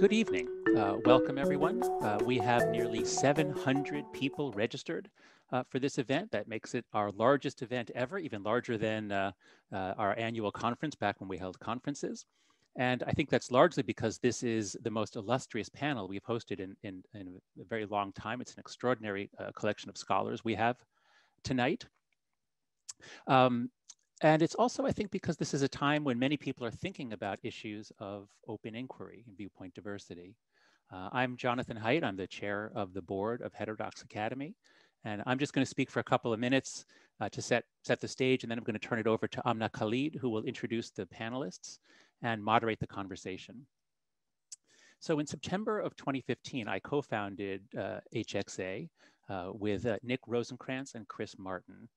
Good evening. Welcome, everyone. We have nearly 700 people registered for this event. That makes it our largest event ever, even larger than our annual conference back when we held conferences. And I think that's largely because this is the most illustrious panel we've hosted in a very long time. It's an extraordinary collection of scholars we have tonight. And it's also, I think, because this is a time when many people are thinking about issues of open inquiry and viewpoint diversity. I'm Jonathan Haidt. I'm the chair of the board of Heterodox Academy. And I'm just going to speak for a couple of minutes to set the stage, and then I'm going to turn it over to Amna Khalid, who will introduce the panelists and moderate the conversation. So in September of 2015, I co-founded HXA with Nick Rosenkrantz and Chris Martin.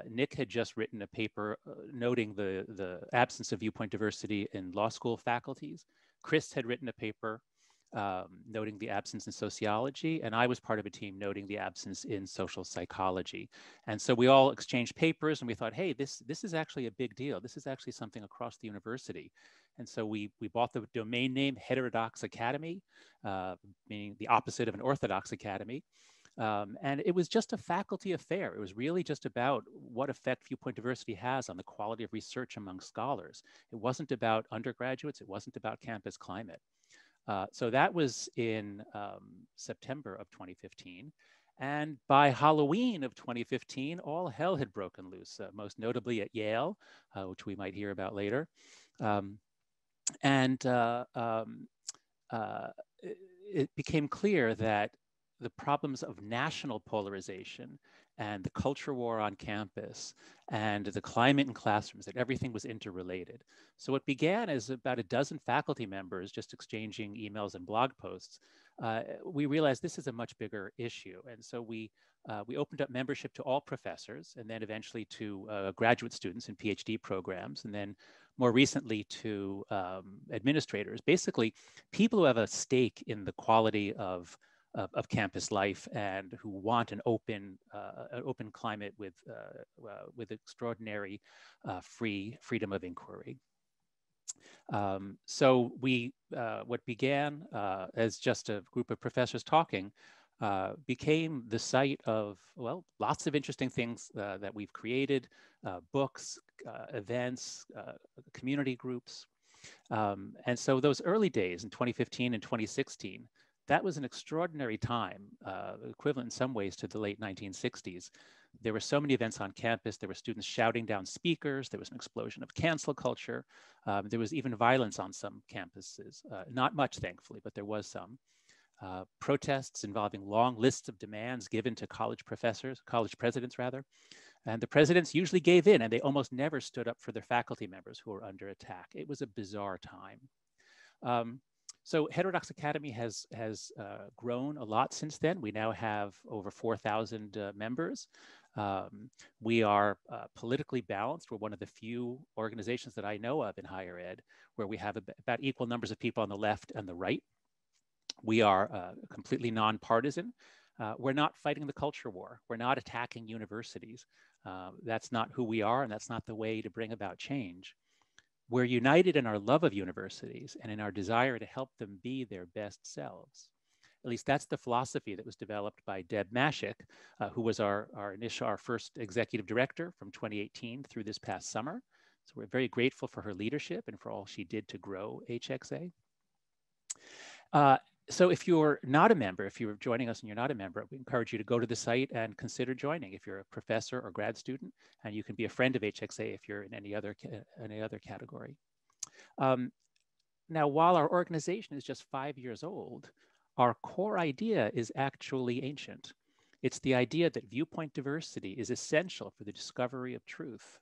Nick had just written a paper noting the absence of viewpoint diversity in law school faculties. Chris had written a paper noting the absence in sociology, and I was part of a team noting the absence in social psychology. And so we all exchanged papers, and we thought, hey, this is actually a big deal. This is actually something across the university. And so we bought the domain name Heterodox Academy, meaning the opposite of an Orthodox academy. And it was just a faculty affair. It was really just about what effect viewpoint diversity has on the quality of research among scholars. It wasn't about undergraduates. It wasn't about campus climate. So that was in September of 2015. And by Halloween of 2015, all hell had broken loose, most notably at Yale, which we might hear about later. It became clear that the problems of national polarization and the culture war on campus and the climate in classrooms, that everything was interrelated. So what began as about a dozen faculty members just exchanging emails and blog posts, we realized this is a much bigger issue. And so we opened up membership to all professors, and then eventually to graduate students in PhD programs, and then more recently to administrators, basically people who have a stake in the quality of campus life and who want an open climate with extraordinary freedom of inquiry. So what began as just a group of professors talking became the site of, well, lots of interesting things that we've created, books, events, community groups. And so those early days in 2015 and 2016, that was an extraordinary time, equivalent in some ways to the late 1960s. There were so many events on campus. There were students shouting down speakers. There was an explosion of cancel culture. There was even violence on some campuses. Not much, thankfully, but there was some. Protests involving long lists of demands given to college presidents rather. And the presidents usually gave in, and they almost never stood up for their faculty members who were under attack. It was a bizarre time. So Heterodox Academy has grown a lot since then. We now have over 4,000 members. We are politically balanced. We're one of the few organizations that I know of in higher ed where we have about equal numbers of people on the left and the right. We are completely nonpartisan. We're not fighting the culture war. We're not attacking universities. That's not who we are, and that's not the way to bring about change. We're united in our love of universities and in our desire to help them be their best selves. At least that's the philosophy that was developed by Deb Mashik, who was our first executive director from 2018 through this past summer. So we're very grateful for her leadership and for all she did to grow HXA. So if you're not a member, if you're joining us and you're not a member, we encourage you to go to the site and consider joining if you're a professor or grad student, and you can be a friend of HXA if you're in any other category. Now, while our organization is just 5 years old, our core idea is actually ancient. It's the idea that viewpoint diversity is essential for the discovery of truth.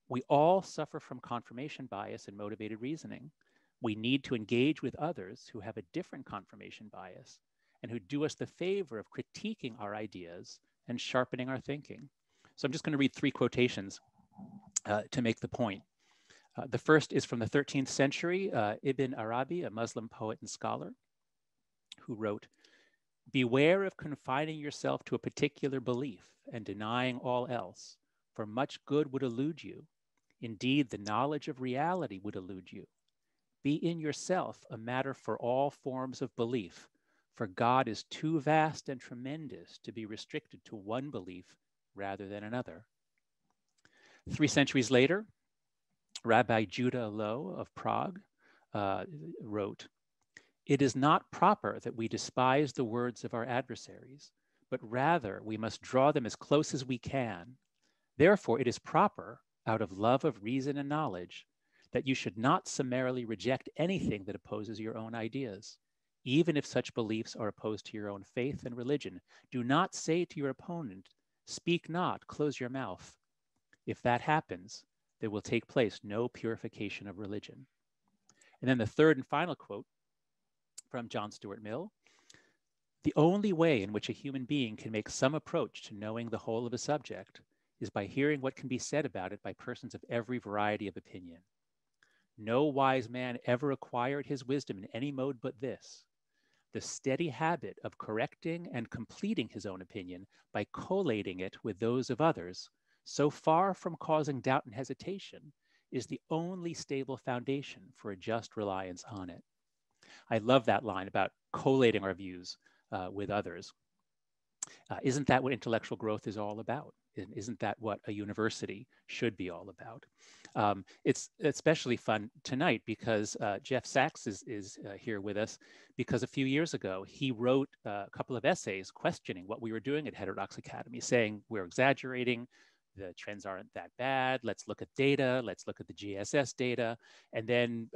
We all suffer from confirmation bias and motivated reasoning. We need to engage with others who have a different confirmation bias and who do us the favor of critiquing our ideas and sharpening our thinking. So I'm just going to read 3 quotations to make the point. The first is from the 13th century, Ibn Arabi, a Muslim poet and scholar, who wrote, "Beware of confining yourself to a particular belief and denying all else, for much good would elude you. Indeed, the knowledge of reality would elude you. be in yourself a matter for all forms of belief, for God is too vast and tremendous to be restricted to one belief rather than another. 3 centuries later, Rabbi Judah Loew of Prague wrote, "It is not proper that we despise the words of our adversaries, but rather we must draw them as close as we can. Therefore, it is proper, out of love of reason and knowledge, that you should not summarily reject anything that opposes your own ideas. Even if such beliefs are opposed to your own faith and religion, do not say to your opponent, 'Speak not, close your mouth.' If that happens, there will take place no purification of religion." And then the third and final quote from John Stuart Mill: "The only way in which a human being can make some approach to knowing the whole of a subject is by hearing what can be said about it by persons of every variety of opinion. No wise man ever acquired his wisdom in any mode but this, the steady habit of correcting and completing his own opinion by collating it with those of others, so far from causing doubt and hesitation, is the only stable foundation for a just reliance on it." I love that line about collating our views with others. Isn't that what intellectual growth is all about? Isn't that what a university should be all about? It's especially fun tonight because Jeff Sachs is here with us, because a few years ago, he wrote a couple of essays questioning what we were doing at Heterodox Academy, saying we're exaggerating, the trends aren't that bad, let's look at data, let's look at the GSS data. And then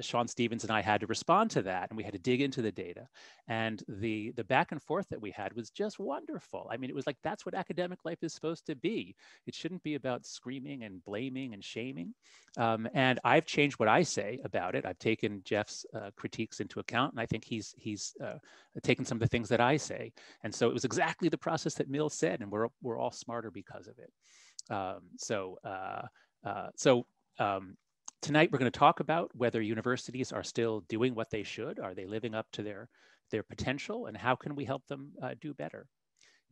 Sean Stevens and I had to respond to that, and we had to dig into the data. And the back and forth that we had was just wonderful. I mean, it was like, that's what academic life is supposed to be. It shouldn't be about screaming and blaming and shaming. And I've changed what I say about it. I've taken Jeff's critiques into account, and I think he's taken some of the things that I say. And so it was exactly the process that Mill said, and we're all smarter because of it. Tonight we're going to talk about whether universities are still doing what they should. Are they living up to their potential, and how can we help them do better?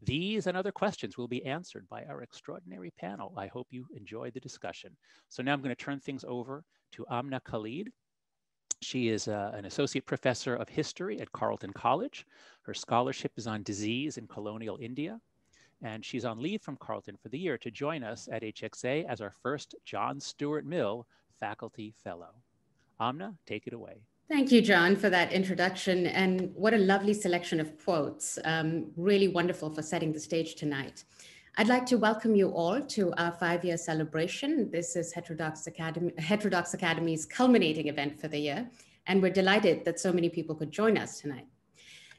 These and other questions will be answered by our extraordinary panel. I hope you enjoyed the discussion. So now I'm going to turn things over to Amna Khalid. She is an associate professor of history at Carleton College. Her scholarship is on disease in colonial India, and she's on leave from Carleton for the year to join us at HXA as our first John Stuart Mill Faculty Fellow. Amna, take it away. Thank you, John, for that introduction. And what a lovely selection of quotes. Really wonderful for setting the stage tonight. I'd like to welcome you all to our 5-year celebration. This is Heterodox Academy's culminating event for the year, and we're delighted that so many people could join us tonight.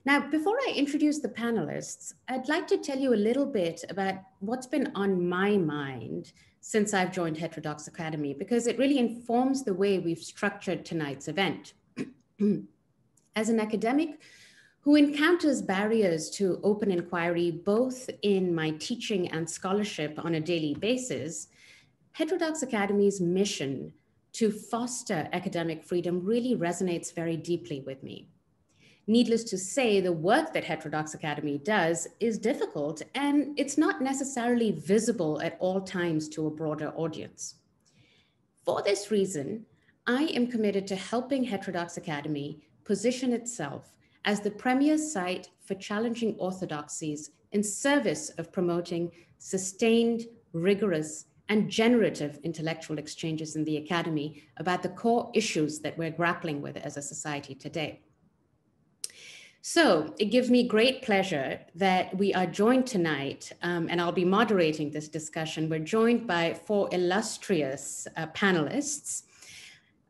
Now, before I introduce the panelists, I'd like to tell you a little bit about what's been on my mind since I've joined Heterodox Academy, because it really informs the way we've structured tonight's event. As an academic who encounters barriers to open inquiry, both in my teaching and scholarship on a daily basis, Heterodox Academy's mission to foster academic freedom really resonates very deeply with me. Needless to say, the work that Heterodox Academy does is difficult, and it's not necessarily visible at all times to a broader audience. For this reason, I am committed to helping Heterodox Academy position itself as the premier site for challenging orthodoxies in service of promoting sustained, rigorous, and generative intellectual exchanges in the academy about the core issues that we're grappling with as a society today. So it gives me great pleasure that we are joined tonight, and I'll be moderating this discussion. We're joined by 4 illustrious panelists.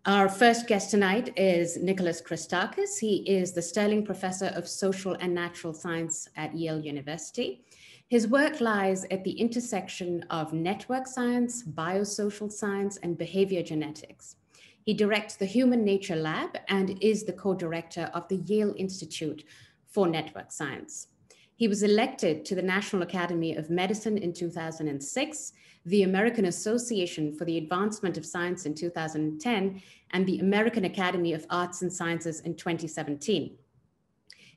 Our first guest tonight is Nicholas Christakis. He is the Sterling Professor of Social and Natural Science at Yale University. His work lies at the intersection of network science, biosocial science, and behavior genetics. He directs the Human Nature Lab and is the co-director of the Yale Institute for Network Science. He was elected to the National Academy of Medicine in 2006, the American Association for the Advancement of Science in 2010, and the American Academy of Arts and Sciences in 2017.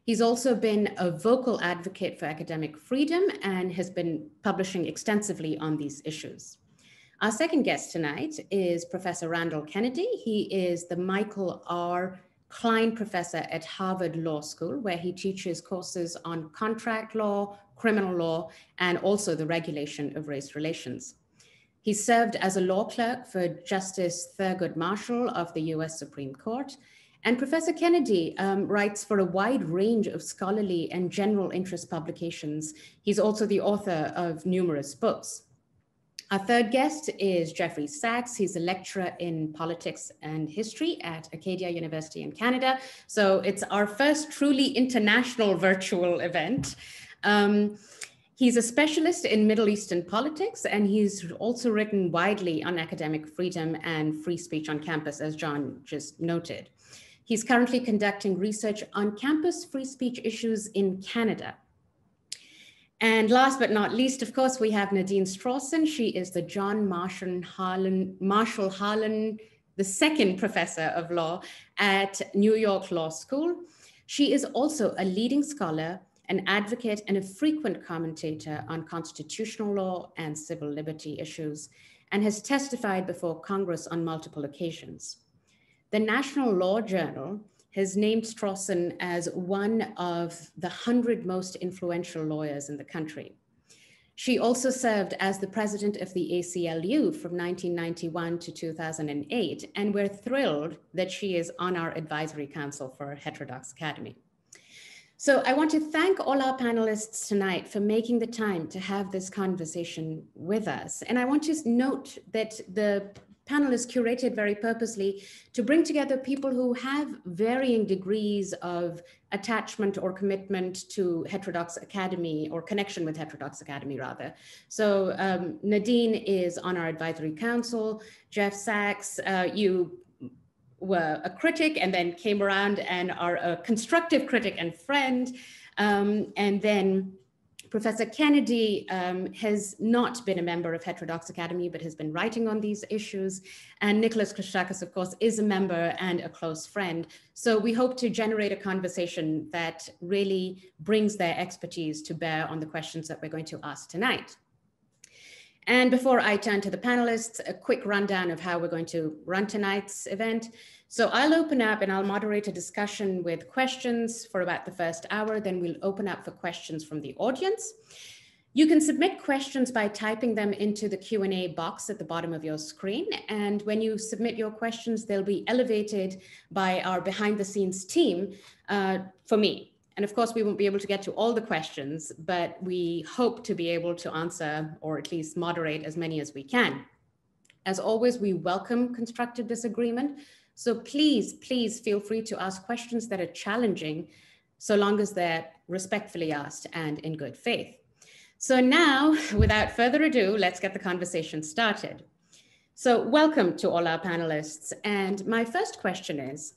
He's also been a vocal advocate for academic freedom and has been publishing extensively on these issues. Our second guest tonight is Professor Randall Kennedy. He is the Michael R. Klein Professor at Harvard Law School, where he teaches courses on contract law, criminal law, and also the regulation of race relations. He served as a law clerk for Justice Thurgood Marshall of the US Supreme Court. And Professor Kennedy writes for a wide range of scholarly and general interest publications. He's also the author of numerous books. Our third guest is Jeffrey Sachs. He's a lecturer in politics and history at Acadia University in Canada. So it's our first truly international virtual event. He's a specialist in Middle Eastern politics, and he's also written widely on academic freedom and free speech on campus, as John just noted. He's currently conducting research on campus free speech issues in Canada. And last but not least, of course, we have Nadine Strawson. She is the John Marshall Harlan II Professor of Law at New York Law School. She is also a leading scholar, an advocate, and a frequent commentator on constitutional law and civil liberty issues, and has testified before Congress on multiple occasions. The National Law Journal has named Strawson as one of the 100 most influential lawyers in the country. She also served as the president of the ACLU from 1991 to 2008, and we're thrilled that she is on our advisory council for Heterodox Academy. So I want to thank all our panelists tonight for making the time to have this conversation with us. And I want to note that the panelists curated very purposely to bring together people who have varying degrees of attachment or commitment to Heterodox Academy, or connection with Heterodox Academy rather. So Nadine is on our advisory council. Jeff Sachs, you were a critic and then came around and are a constructive critic and friend. And then Professor Kennedy has not been a member of Heterodox Academy, but has been writing on these issues. And Nicholas Christakis, of course, is a member and a close friend. So we hope to generate a conversation that really brings their expertise to bear on the questions that we're going to ask tonight. And before I turn to the panelists, a quick rundown of how we're going to run tonight's event. So I'll open up and I'll moderate a discussion with questions for about the first hour. Then we'll open up for questions from the audience. You can submit questions by typing them into the Q&A box at the bottom of your screen. And when you submit your questions, they'll be elevated by our behind the scenes team for me. And of course, we won't be able to get to all the questions, but we hope to be able to answer or at least moderate as many as we can. As always, we welcome constructive disagreement. So please, please feel free to ask questions that are challenging, so long as they're respectfully asked and in good faith. So now, without further ado, let's get the conversation started. So welcome to all our panelists. And my first question is,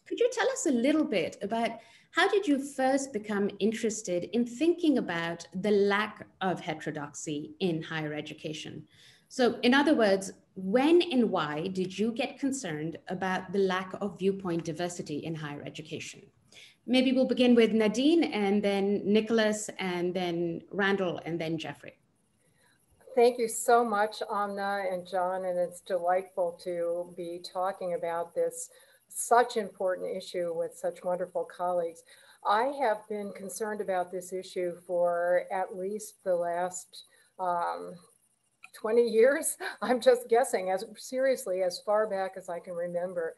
could you tell us a little bit about how did you first become interested in thinking about the lack of heterodoxy in higher education? So in other words, when and why did you get concerned about the lack of viewpoint diversity in higher education? Maybe we'll begin with Nadine, and then Nicholas, and then Randall, and then Jeffrey. Thank you so much, Amna and John, and it's delightful to be talking about this such important issue with such wonderful colleagues. I have been concerned about this issue for at least the last 20 years. I'm just guessing, as seriously as far back as I can remember,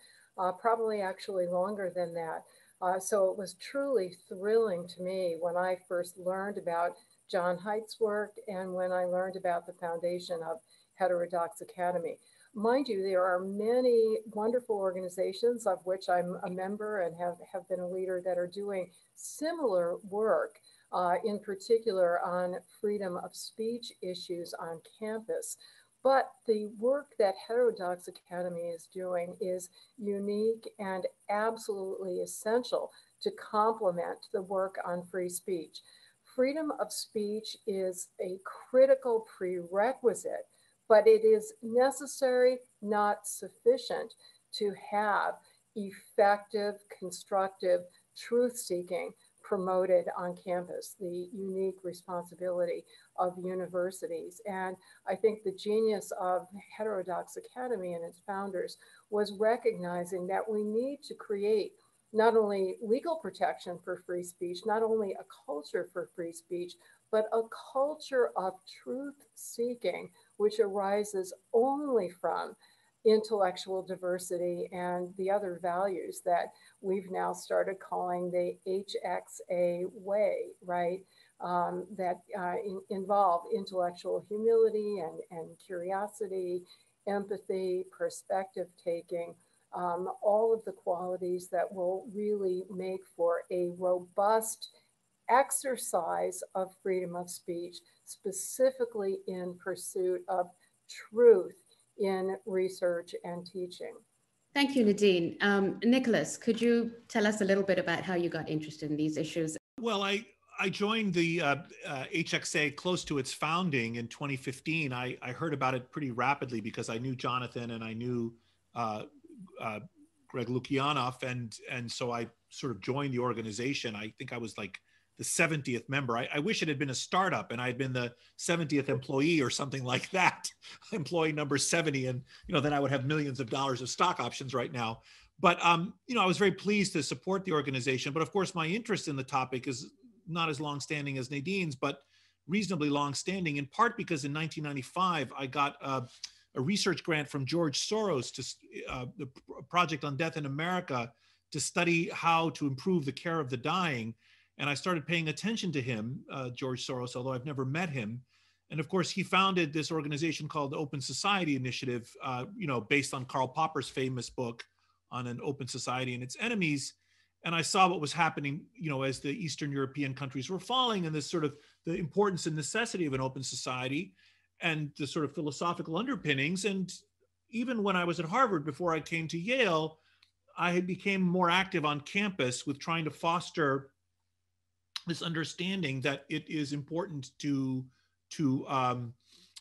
probably actually longer than that. So it was truly thrilling to me when I first learned about John Haidt's work and when I learned about the foundation of Heterodox Academy. Mind you, there are many wonderful organizations of which I'm a member and have been a leader that are doing similar work, in particular on freedom of speech issues on campus. But the work that Heterodox Academy is doing is unique and absolutely essential to complement the work on free speech. Freedom of speech is a critical prerequisite, but it is necessary, not sufficient, to have effective, constructive, truth-seeking promoted on campus, the unique responsibility of universities. And I think the genius of Heterodox Academy and its founders was recognizing that we need to create not only legal protection for free speech, not only a culture for free speech, but a culture of truth seeking, which arises only from intellectual diversity and the other values that we've now started calling the HXA way, right? That involve intellectual humility and curiosity, empathy, perspective taking, all of the qualities that will really make for a robust exercise of freedom of speech, specifically in pursuit of truth in research and teaching. Thank you, Nadine. Nicholas, could you tell us a little bit about how you got interested in these issues? Well, I joined the HXA close to its founding in 2015. I heard about it pretty rapidly because I knew Jonathan and I knew Greg Lukianoff, and so I sort of joined the organization. I think I was like the 70th member. I wish it had been a startup and I had been the 70th employee or something like that, employee number 70, and then I would have millions of dollars of stock options right now. But I was very pleased to support the organization. But of course, my interest in the topic is not as long-standing as Nadine's, but reasonably long-standing, in part because in 1995 I got a research grant from George Soros to the Project on Death in America to study how to improve the care of the dying. And I started paying attention to him, George Soros, although I've never met him. And of course, he founded this organization called the Open Society Initiative, based on Karl Popper's famous book on an open society and its enemies. And I saw what was happening, as the Eastern European countries were falling, and this sort of the importance and necessity of an open society and the sort of philosophical underpinnings. And even when I was at Harvard, before I came to Yale, I had became more active on campus with trying to foster this understanding that it is important to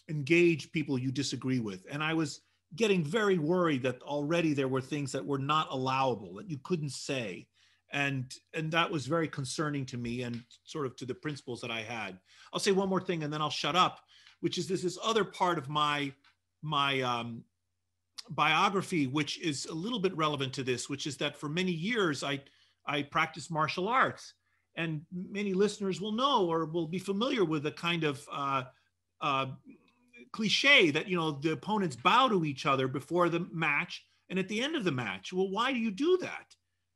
engage people you disagree with. And I was getting very worried that already there were things that were not allowable, that you couldn't say. And that was very concerning to me and sort of to the principles that I had. I'll say one more thing and then I'll shut up, which is this other part of my biography, which is a little bit relevant to this, which is that for many years I practiced martial arts. And many listeners will know or will be familiar with the kind of cliche that, the opponents bow to each other before the match and at the end of the match. Well, why do you do that?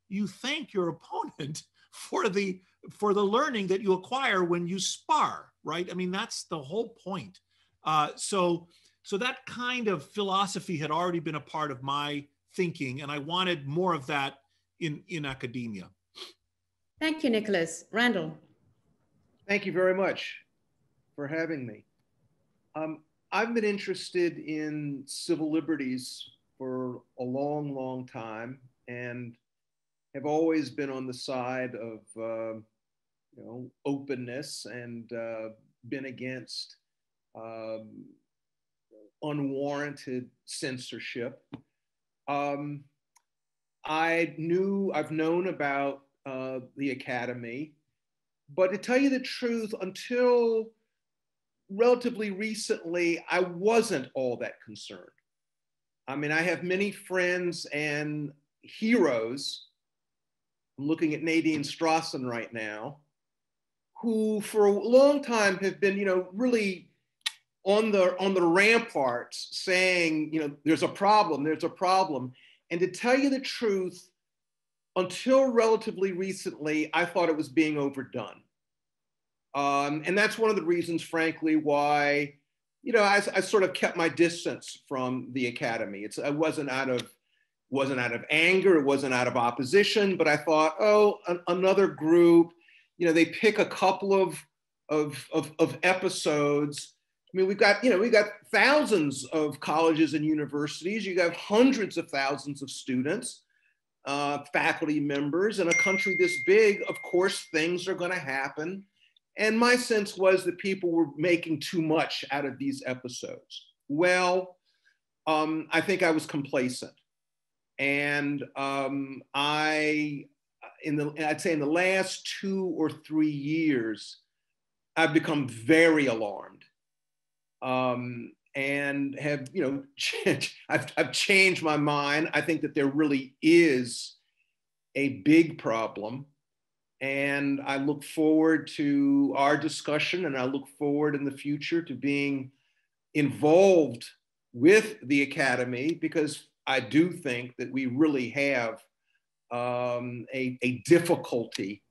You thank your opponent for the learning that you acquire when you spar, right? I mean, that's the whole point. So that kind of philosophy had already been a part of my thinking, and I wanted more of that in academia. Thank you, Nicholas. Randall. Thank you very much for having me. I've been interested in civil liberties for a long, long time and have always been on the side of openness and been against unwarranted censorship. I've known about the Academy, but to tell you the truth, until relatively recently, I wasn't all that concerned. I mean, I have many friends and heroes. I'm looking at Nadine Strossen right now, who for a long time have been, really on the ramparts saying, there's a problem. And to tell you the truth, until relatively recently, I thought it was being overdone. And that's one of the reasons, frankly, why, I sort of kept my distance from the Academy. It wasn't out of anger, it wasn't out of opposition, but I thought, another group, they pick a couple of episodes. I mean, we've got thousands of colleges and universities. You got hundreds of thousands of students, faculty members. In a country this big, of course, things are going to happen. And my sense was that people were making too much out of these episodes. Well, I think I was complacent. And I I'd say in the last 2 or 3 years, I've become very alarmed, and have, I've changed my mind. I think that there really is a big problem, and I look forward to our discussion, and I look forward in the future to being involved with the Academy, because I do think that we really have a difficulty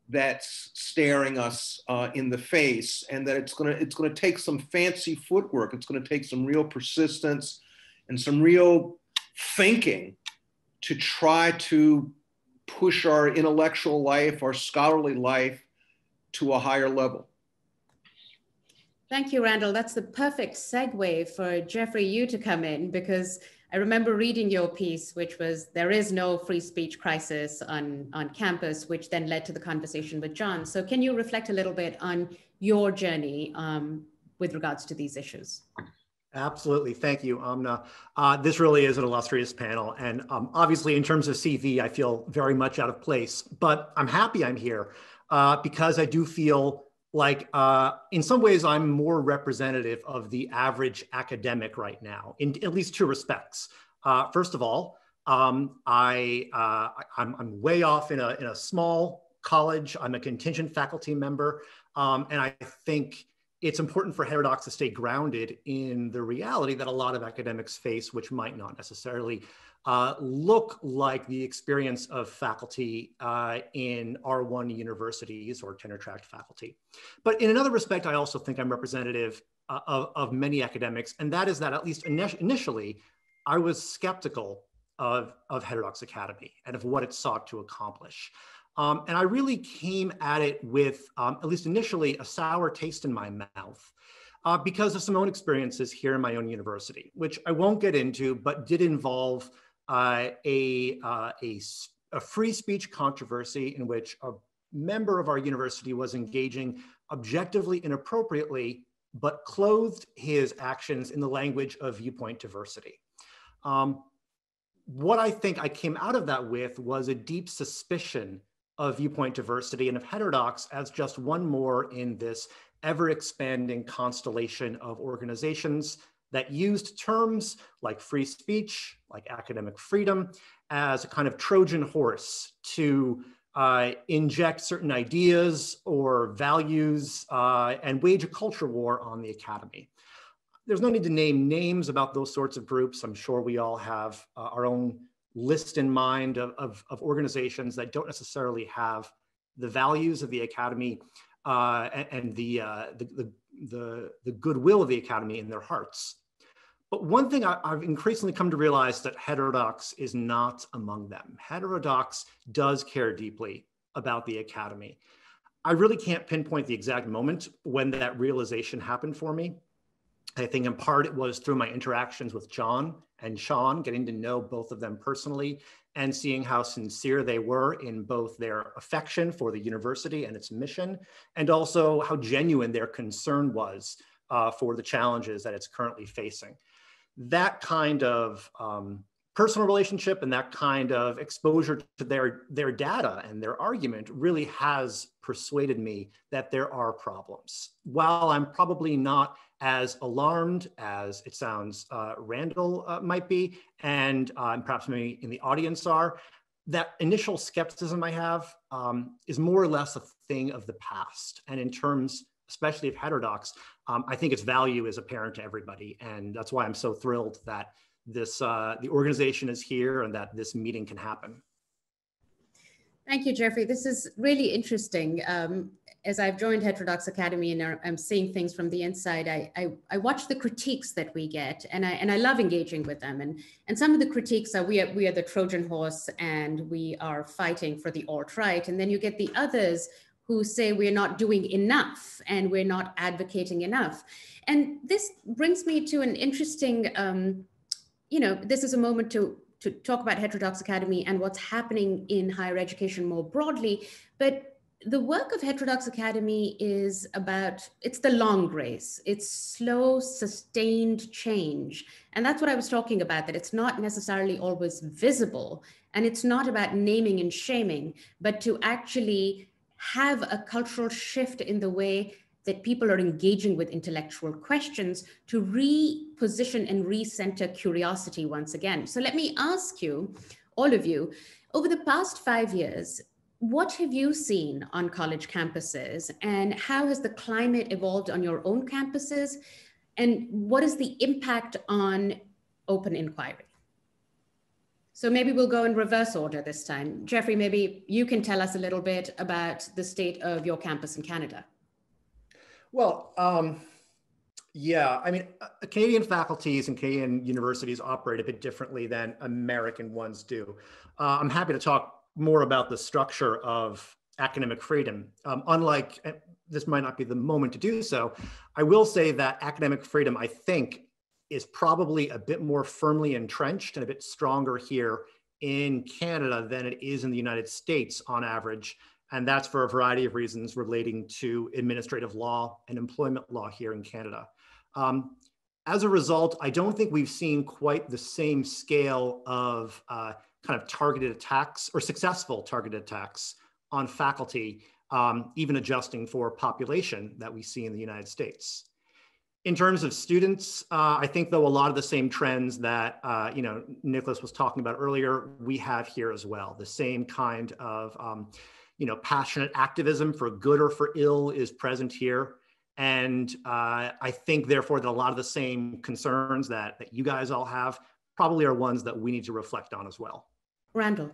that's staring us in the face, and that it's gonna take some fancy footwork. It's gonna take some real persistence and some real thinking to try to push our intellectual life, our scholarly life, to a higher level. Thank you, Randall. That's the perfect segue for Jeffrey, you to come in, because I remember reading your piece, which was "There is no free speech crisis on campus," which then led to the conversation with John. So can you reflect a little bit on your journey with regards to these issues? Absolutely. Thank you, Amna. This really is an illustrious panel. And obviously, in terms of CV, I feel very much out of place, but I'm happy I'm here because I do feel like in some ways I'm more representative of the average academic right now, in at least 2 respects. First of all, I'm way off in a small college. I'm a contingent faculty member, and I think it's important for Heterodox to stay grounded in the reality that a lot of academics face, which might not necessarily look like the experience of faculty in R1 universities or tenure track faculty. But in another respect, I also think I'm representative of many academics, and that is that at least initially, I was skeptical of Heterodox Academy and of what it sought to accomplish. And I really came at it with, at least initially, a sour taste in my mouth because of some own experiences here in my own university, which I won't get into, but did involve a free speech controversy in which a member of our university was engaging objectively inappropriately, but clothed his actions in the language of viewpoint diversity. What I think I came out of that with was a deep suspicion of viewpoint diversity and of Heterodox as just one more in this ever-expanding constellation of organizations that used terms like free speech, like academic freedom, as a kind of Trojan horse to inject certain ideas or values and wage a culture war on the academy. There's no need to name names about those sorts of groups. I'm sure we all have our own list in mind of organizations that don't necessarily have the values of the academy and the goodwill of the academy in their hearts. But one thing I've increasingly come to realize that Heterodox is not among them. Heterodox does care deeply about the academy. I really can't pinpoint the exact moment when that realization happened for me. I think in part it was through my interactions with John and Sean, getting to know both of them personally and seeing how sincere they were in both their affection for the university and its mission, and also how genuine their concern was for the challenges that it's currently facing. That kind of personal relationship and that kind of exposure to their data and their argument really has persuaded me that there are problems. While I'm probably not as alarmed as it sounds Randall might be, and perhaps many in the audience are, that initial skepticism I have is more or less a thing of the past. And in terms, especially of Heterodox, I think its value is apparent to everybody. And that's why I'm so thrilled that this the organization is here and that this meeting can happen. Thank you, Jeffrey. This is really interesting. As I've joined Heterodox Academy and I'm seeing things from the inside, I watch the critiques that we get, and I love engaging with them. And some of the critiques are we are the Trojan horse and we are fighting for the alt-right. And then you get the others who say we're not doing enough and we're not advocating enough. And this brings me to an interesting, this is a moment to talk about Heterodox Academy and what's happening in higher education more broadly. But the work of Heterodox Academy is about, it's the long race. It's slow, sustained change. And that's what I was talking about, that it's not necessarily always visible. And it's not about naming and shaming, but to actually have a cultural shift in the way that people are engaging with intellectual questions to reposition and recenter curiosity once again. So let me ask you, all of you, over the past 5 years, what have you seen on college campuses, and how has the climate evolved on your own campuses? And what is the impact on open inquiry? So maybe we'll go in reverse order this time. Jeffrey, maybe you can tell us a little bit about the state of your campus in Canada. Well, yeah, I mean, Canadian faculties and Canadian universities operate a bit differently than American ones do. I'm happy to talk more about the structure of academic freedom. Unlike, this might not be the moment to do so, I will say that academic freedom, I think, is probably a bit more firmly entrenched and a bit stronger here in Canada than it is in the United States on average. And that's for a variety of reasons relating to administrative law and employment law here in Canada. As a result, I don't think we've seen quite the same scale of kind of targeted attacks or successful targeted attacks on faculty, even adjusting for population that we see in the United States. In terms of students, I think though a lot of the same trends that Nicholas was talking about earlier, we have here as well. The same kind of passionate activism for good or for ill is present here. And I think therefore that a lot of the same concerns that you guys all have probably are ones that we need to reflect on as well. Randall.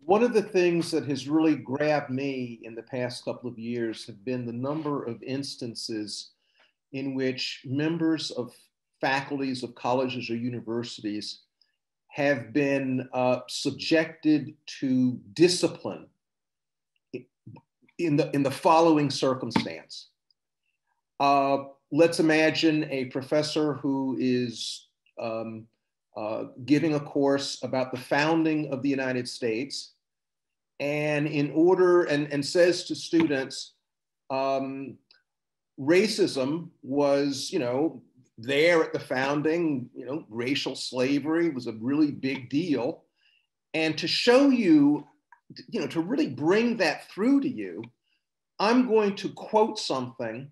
One of the things that has really grabbed me in the past couple of years have been the number of instances in which members of faculties of colleges or universities have been subjected to discipline in the following circumstance. Let's imagine a professor who is giving a course about the founding of the United States, and and says to students, racism was, there at the founding, racial slavery was a really big deal. And to show you, to really bring that through to you, I'm going to quote something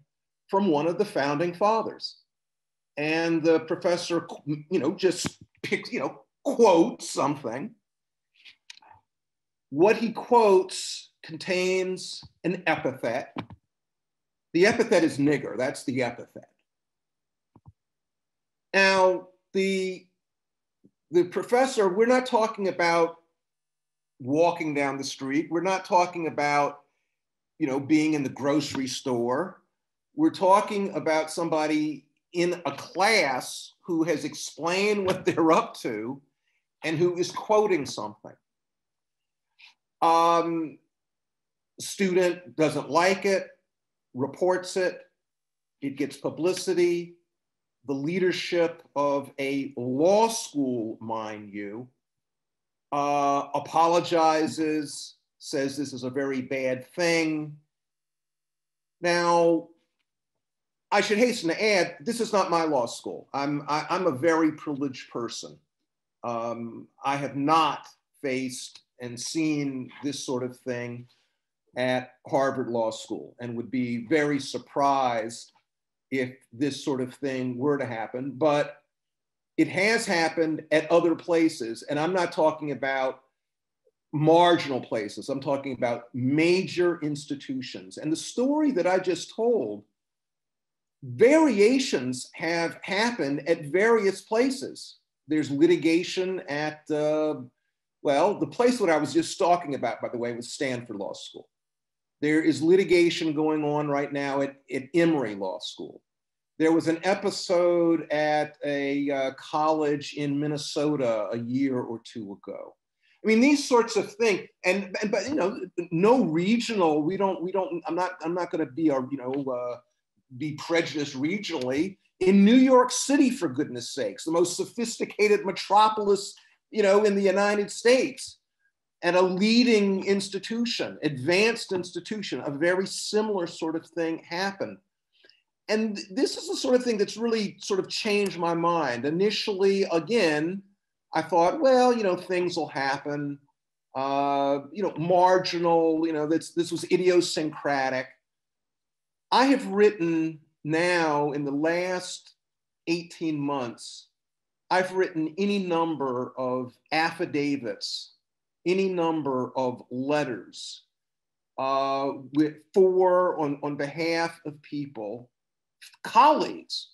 from one of the founding fathers. And the professor, just picks, quotes something. What he quotes contains an epithet. The epithet is nigger. That's the epithet. Now, the professor, we're not talking about walking down the street. We're not talking about, being in the grocery store. We're talking about somebody in a class who has explained what they're up to and who is quoting something. Student doesn't like it, reports it, it gets publicity. The leadership of a law school, mind you, apologizes, says this is a very bad thing. Now, I should hasten to add, this is not my law school. I'm a very privileged person. I have not faced and seen this sort of thing at Harvard Law School, and would be very surprised if this sort of thing were to happen. But it has happened at other places, and I'm not talking about marginal places. I'm talking about major institutions. And the story that I just told, variations have happened at various places. There's litigation at, the place that I was just talking about, by the way, was Stanford Law School. There is litigation going on right now at Emory Law School. There was an episode at a college in Minnesota a year or two ago. I mean, these sorts of things, but no regional. I'm not going to be be prejudiced regionally. In New York City, for goodness sakes, the most sophisticated metropolis, in the United States. at a leading institution, advanced institution, a very similar sort of thing happened. And this is the sort of thing that's really sort of changed my mind. Initially, again, I thought, well, things will happen, marginal, this was idiosyncratic. I have written now in the last 18 months, I've written any number of affidavits, any number of letters on behalf of people, colleagues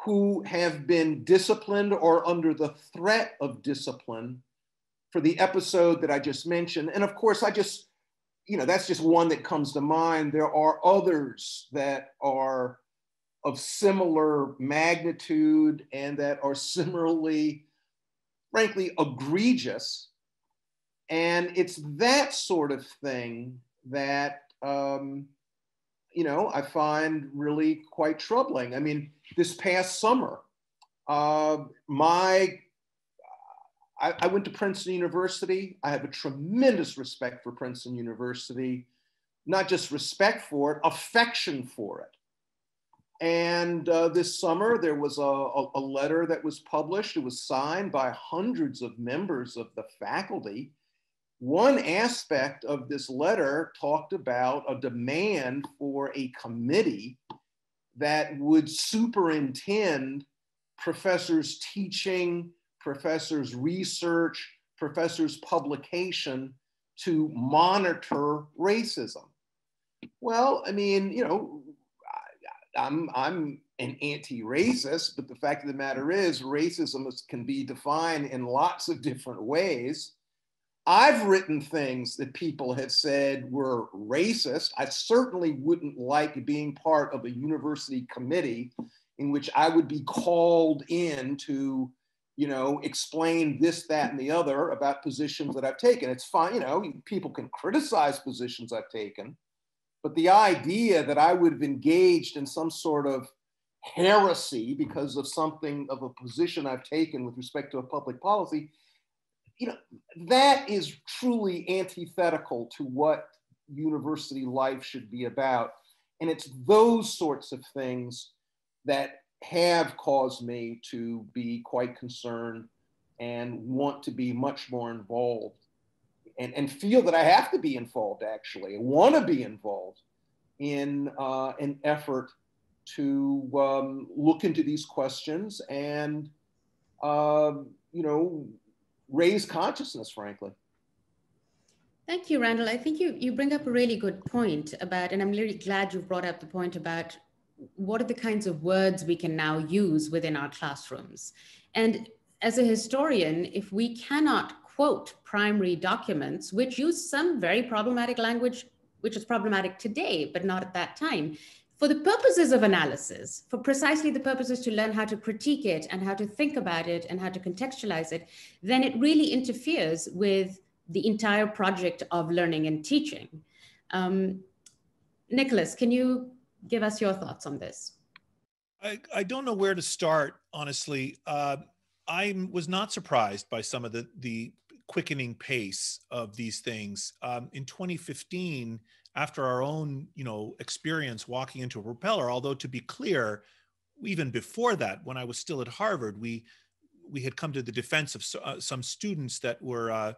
who have been disciplined or under the threat of discipline for the episode that I just mentioned. And of course, that's just one that comes to mind. There are others that are of similar magnitude and that are similarly, frankly, egregious. And it's that sort of thing that, I find really quite troubling. I mean, this past summer, I went to Princeton University. I have a tremendous respect for Princeton University, not just respect for it, affection for it. And this summer, there was a letter that was published. It was signed by hundreds of members of the faculty. One aspect of this letter talked about a demand for a committee that would superintend professors' teaching, professors' research, professors' publication to monitor racism. Well, I mean, I'm an anti-racist, but the fact of the matter is racism can be defined in lots of different ways. I've written things that people have said were racist. I certainly wouldn't like being part of a university committee in which I would be called in to, explain this, that, and the other about positions that I've taken. It's fine, people can criticize positions I've taken, but the idea that I would have engaged in some sort of heresy because of a position I've taken with respect to a public policy, that is truly antithetical to what university life should be about. And it's those sorts of things that have caused me to be quite concerned and want to be much more involved and feel that I have to be involved, actually. I want to be involved in an effort to look into these questions and, raise consciousness, frankly. Thank you, Randall. I think you bring up a really good point about, and I'm really glad you brought up the point about what are the kinds of words we can now use within our classrooms. And as a historian, if we cannot quote primary documents, which use some very problematic language, which is problematic today, but not at that time, for the purposes of analysis, for precisely the purposes to learn how to critique it and how to think about it and how to contextualize it, then it really interferes with the entire project of learning and teaching. Nicholas, can you give us your thoughts on this? I don't know where to start, honestly. I was not surprised by some of the quickening pace of these things. In 2015, after our own, experience walking into a propeller, although to be clear, even before that, when I was still at Harvard, we had come to the defense of some students that were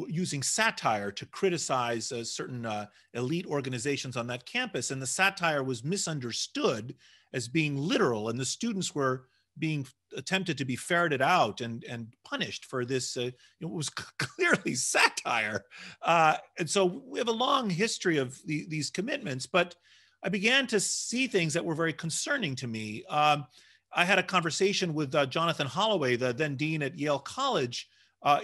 using satire to criticize certain elite organizations on that campus. And the satire was misunderstood as being literal. And the students were being attempted to be ferreted out and punished for this. It was clearly satire. And so we have a long history of these commitments, but I began to see things that were very concerning to me. I had a conversation with Jonathan Holloway, the then dean at Yale College,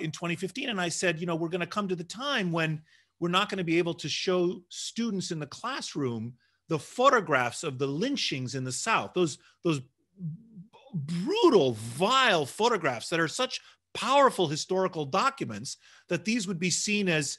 in 2015. And I said, we're going to come to the time when we're not going to be able to show students in the classroom the photographs of the lynchings in the South, those brutal, vile photographs that are such powerful historical documents that these would be seen as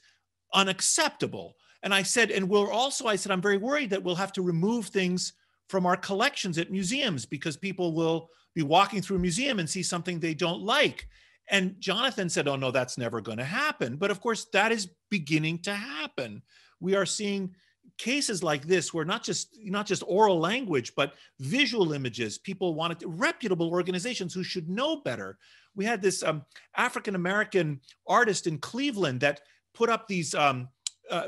unacceptable. And I said, I'm very worried that we'll have to remove things from our collections at museums because people will be walking through a museum and see something they don't like. And Jonathan said, oh, no, that's never going to happen. But of course, that is beginning to happen. We are seeing cases like this where not just oral language, but visual images, people wanted reputable organizations who should know better. We had this African-American artist in Cleveland that put up these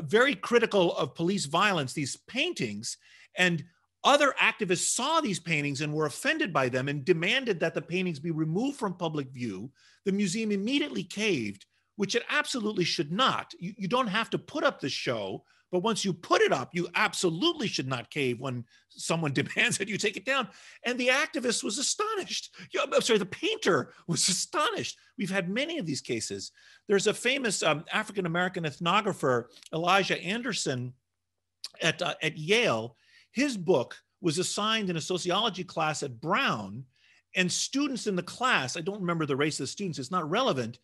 very critical of police violence, these paintings, and other activists saw these paintings and were offended by them and demanded that the paintings be removed from public view. The museum immediately caved, which it absolutely should not. You don't have to put up the show, but once you put it up, you absolutely should not cave when someone demands that you take it down. And the activist was astonished. I'm sorry, the painter was astonished. We've had many of these cases. There's a famous African-American ethnographer, Elijah Anderson, at Yale. His book was assigned in a sociology class at Brown, and students in the class, I don't remember the race of the students, it's not relevant,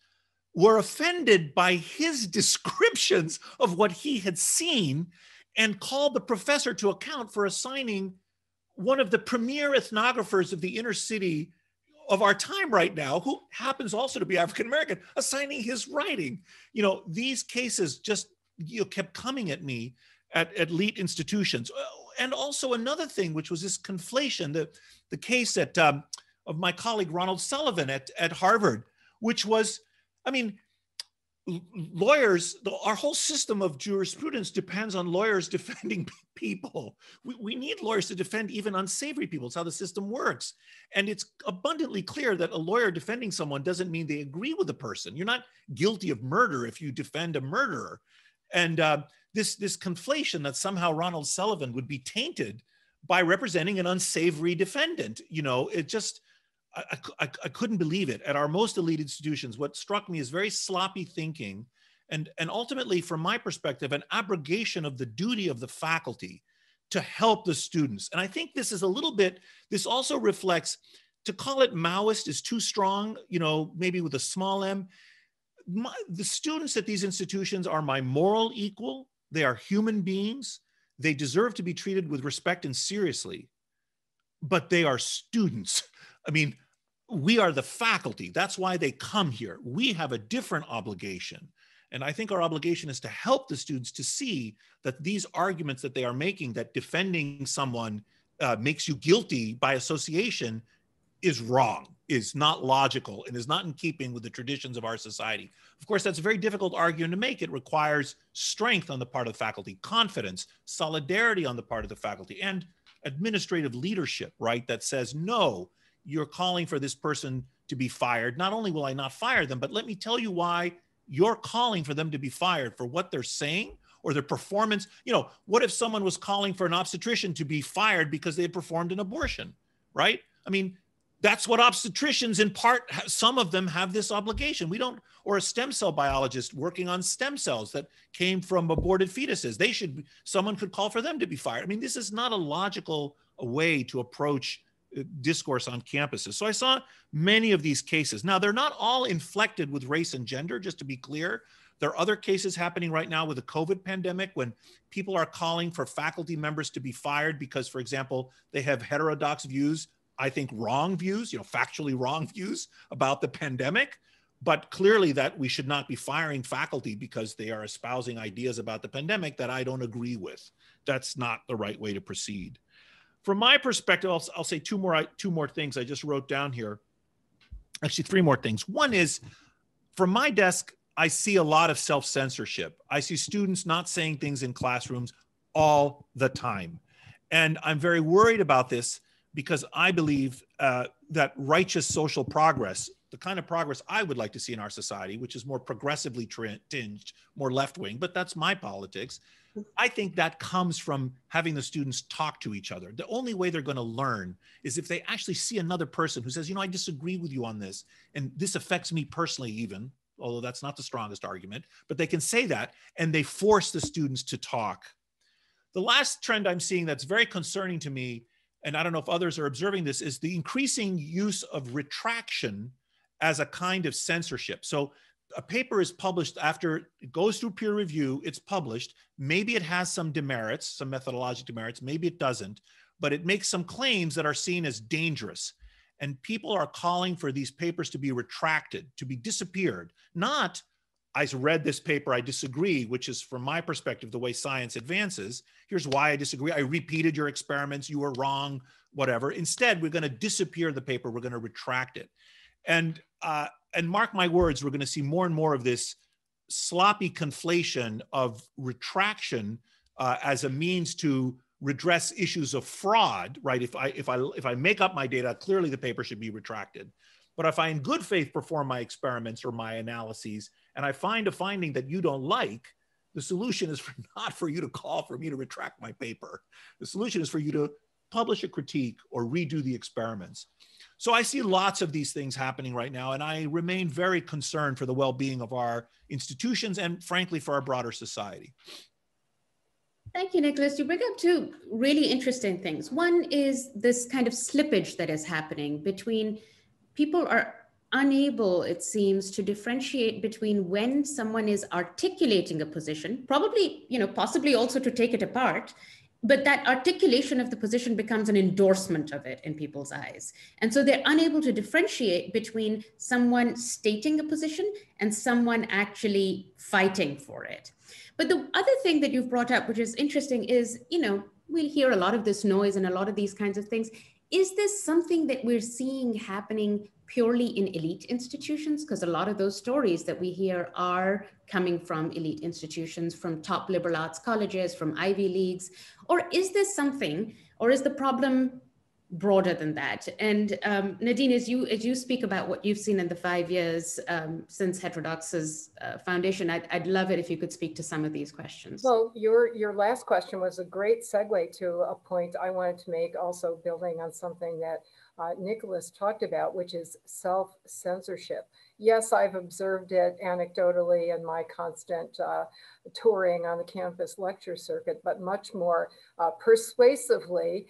were offended by his descriptions of what he had seen and called the professor to account for assigning one of the premier ethnographers of the inner city of our time right now, who happens also to be African-American, assigning his writing. You know, these cases just kept coming at me at elite institutions. And also another thing, which was this conflation, the case of my colleague Ronald Sullivan at Harvard, which was, I mean, lawyers, our whole system of jurisprudence depends on lawyers defending people. We need lawyers to defend even unsavory people. It's how the system works. And it's abundantly clear that a lawyer defending someone doesn't mean they agree with the person. You're not guilty of murder if you defend a murderer. And this conflation that somehow Ronald Sullivan would be tainted by representing an unsavory defendant, you know, it just, I couldn't believe it. At our most elite institutions, what struck me is very sloppy thinking and ultimately, from my perspective, an abrogation of the duty of the faculty to help the students. And I think this is a little bit, this also reflects, to call it Maoist is too strong, you know, maybe with a small m. The students at these institutions are my moral equal. They are human beings. They deserve to be treated with respect and seriously, but they are students. I mean, we are the faculty. That's why they come here. We have a different obligation. And I think our obligation is to help the students to see that these arguments that they are making, that defending someone makes you guilty by association, is wrong, is not logical, and is not in keeping with the traditions of our society. Of course, that's a very difficult argument to make. It requires strength on the part of the faculty, confidence, solidarity on the part of the faculty, and administrative leadership, right? That says, no, you're calling for this person to be fired. Not only will I not fire them, but let me tell you why you're calling for them to be fired, for what they're saying or their performance. You know, what if someone was calling for an obstetrician to be fired because they had performed an abortion, right? I mean, that's what obstetricians, in part, some of them have this obligation. We don't, or a stem cell biologist working on stem cells that came from aborted fetuses. They should, someone could call for them to be fired. I mean, this is not a logical way to approach discourse on campuses. So I saw many of these cases. Now, they're not all inflected with race and gender, just to be clear. There are other cases happening right now with the COVID pandemic when people are calling for faculty members to be fired because, for example, they have heterodox views, I think wrong views, you know, factually wrong views about the pandemic, but clearly that we should not be firing faculty because they are espousing ideas about the pandemic that I don't agree with. That's not the right way to proceed. From my perspective, I'll say two more things I just wrote down here. Actually, three more things. One is, from my desk, I see a lot of self-censorship. I see students not saying things in classrooms all the time. And I'm very worried about this because I believe that righteous social progress, the kind of progress I would like to see in our society, which is more progressively tinged, more left-wing, but that's my politics. I think that comes from having the students talk to each other. The only way they're going to learn is if they actually see another person who says, you know, I disagree with you on this, and this affects me personally even, although that's not the strongest argument, but they can say that, and they force the students to talk. The last trend I'm seeing that's very concerning to me, and I don't know if others are observing this, is the increasing use of retraction as a kind of censorship. So a paper is published after it goes through peer review, it's published. Maybe it has some demerits, some methodologic demerits, maybe it doesn't, but it makes some claims that are seen as dangerous. And people are calling for these papers to be retracted, to be disappeared. Not, I read this paper, I disagree, which is from my perspective, the way science advances. Here's why I disagree. I repeated your experiments, you were wrong, whatever. Instead, we're gonna disappear the paper, we're gonna retract it. And mark my words, we're gonna see more and more of this sloppy conflation of retraction as a means to redress issues of fraud, right? If I make up my data, clearly the paper should be retracted. But if I in good faith perform my experiments or my analyses, and I find a finding that you don't like, the solution is not for you to call for me to retract my paper. The solution is for you to publish a critique or redo the experiments. So I see lots of these things happening right now, and I remain very concerned for the well-being of our institutions and frankly, for our broader society. Thank you, Nicholas. You bring up two really interesting things. One is this kind of slippage that is happening between people are unable, it seems, to differentiate between when someone is articulating a position, probably, possibly also to take it apart, but that articulation of the position becomes an endorsement of it in people's eyes. And so they're unable to differentiate between someone stating a position and someone actually fighting for it. But the other thing that you've brought up, which is interesting, is, we'll hear a lot of this noise and a lot of these kinds of things. Is this something that we're seeing happening purely in elite institutions? Because a lot of those stories that we hear are coming from elite institutions, from top liberal arts colleges, from Ivy Leagues. Or is this something, or is the problem broader than that? And Nadine, as you speak about what you've seen in the 5 years since Heterodox's foundation, I'd love it if you could speak to some of these questions. Well, your last question was a great segue to a point I wanted to make, also building on something that Nicholas talked about, which is self-censorship. Yes, I've observed it anecdotally in my constant touring on the campus lecture circuit, but much more persuasively,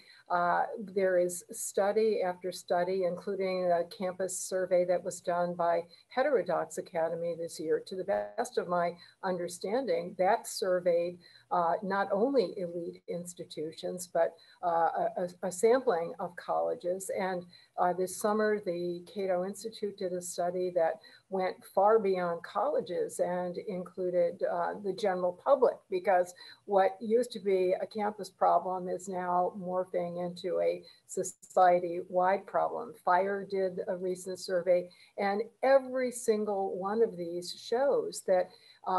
there is study after study, including a campus survey that was done by Heterodox Academy this year. To the best of my understanding, that surveyed not only elite institutions, but a sampling of colleges. And this summer, the Cato Institute did a study that went far beyond colleges and included the general public, because what used to be a campus problem is now morphing into a society-wide problem. FIRE did a recent survey, and every single one of these shows that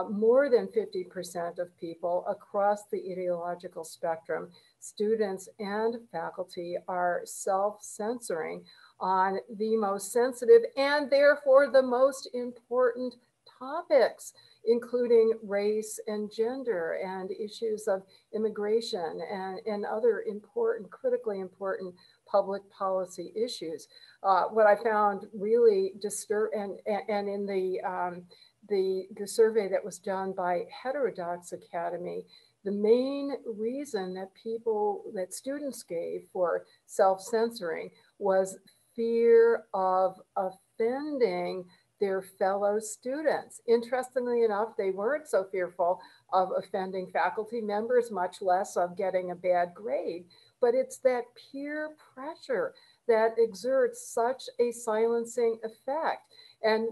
more than 50% of people across the ideological spectrum, students and faculty, are self-censoring on the most sensitive and therefore the most important topics, including race and gender and issues of immigration and other important, critically important public policy issues. What I found really disturbing, and in the survey that was done by Heterodox Academy, the main reason that students gave for self-censoring was fear of offending their fellow students. Interestingly enough, they weren't so fearful of offending faculty members, much less of getting a bad grade, but it's that peer pressure that exerts such a silencing effect. And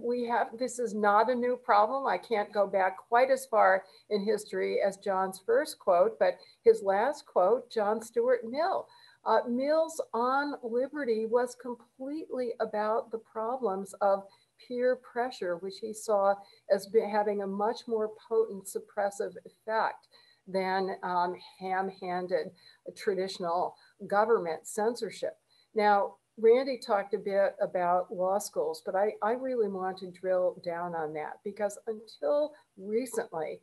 this is not a new problem. I can't go back quite as far in history as John's first quote, but his last quote, John Stuart Mill. Mill's On Liberty was completely about the problems of peer pressure, which he saw as having a much more potent suppressive effect than ham-handed traditional government censorship. Now, Randy talked a bit about law schools, but I really want to drill down on that, because until recently,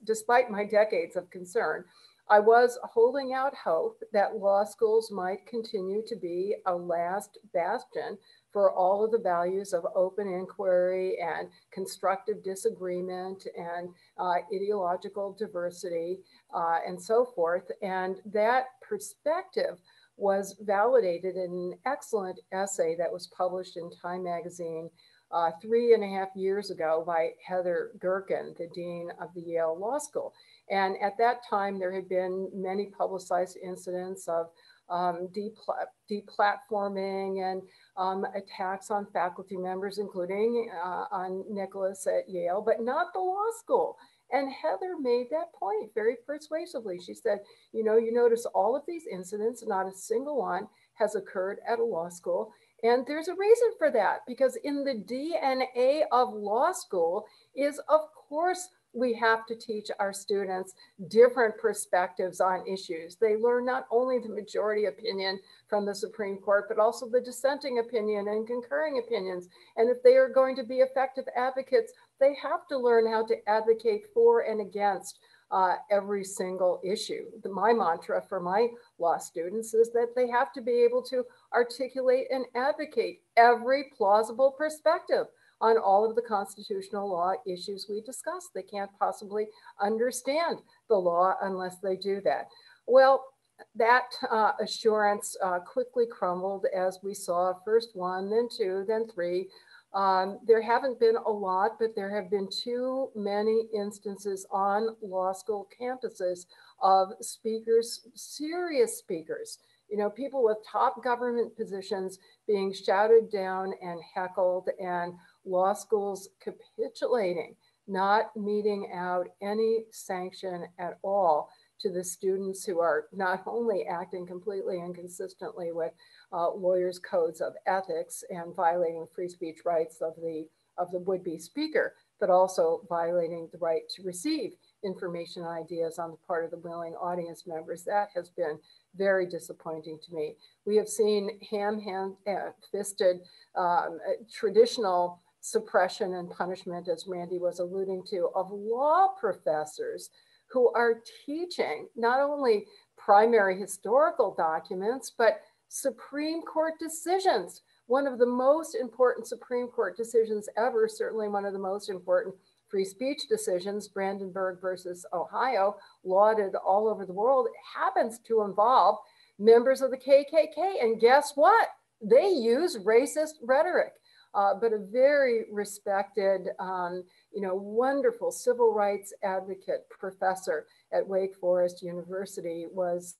despite my decades of concern, I was holding out hope that law schools might continue to be a last bastion for all of the values of open inquiry and constructive disagreement and ideological diversity and so forth. And that perspective was validated in an excellent essay that was published in Time magazine 3.5 years ago by Heather Gerken, the dean of the Yale Law School. And at that time, there had been many publicized incidents of deplatforming and attacks on faculty members, including on Nicholas at Yale, but not the law school. And Heather made that point very persuasively. She said, you know, you notice all of these incidents, not a single one has occurred at a law school. And there's a reason for that, because in the DNA of law school is, of course, we have to teach our students different perspectives on issues. They learn not only the majority opinion from the Supreme Court, but also the dissenting opinion and concurring opinions. And if they are going to be effective advocates, they have to learn how to advocate for and against every single issue. My mantra for my law students is that they have to be able to articulate and advocate every plausible perspective on all of the constitutional law issues we discuss. They can't possibly understand the law unless they do that. Well, that assurance quickly crumbled as we saw first one, then two, then three. There haven't been a lot, but there have been too many instances on law school campuses of speakers, serious speakers, you know, people with top government positions being shouted down and heckled, and law schools capitulating, not meting out any sanction at all to the students who are not only acting completely inconsistently with lawyers' codes of ethics and violating free speech rights of the would-be speaker, but also violating the right to receive information and ideas on the part of the willing audience members. That has been very disappointing to me. We have seen ham-fisted traditional suppression and punishment, as Randy was alluding to, of law professors who are teaching not only primary historical documents, but Supreme Court decisions. One of the most important Supreme Court decisions ever, certainly one of the most important free speech decisions, Brandenburg versus Ohio, lauded all over the world, happens to involve members of the KKK. And guess what? They use racist rhetoric. But a very respected, you know, wonderful civil rights advocate professor at Wake Forest University was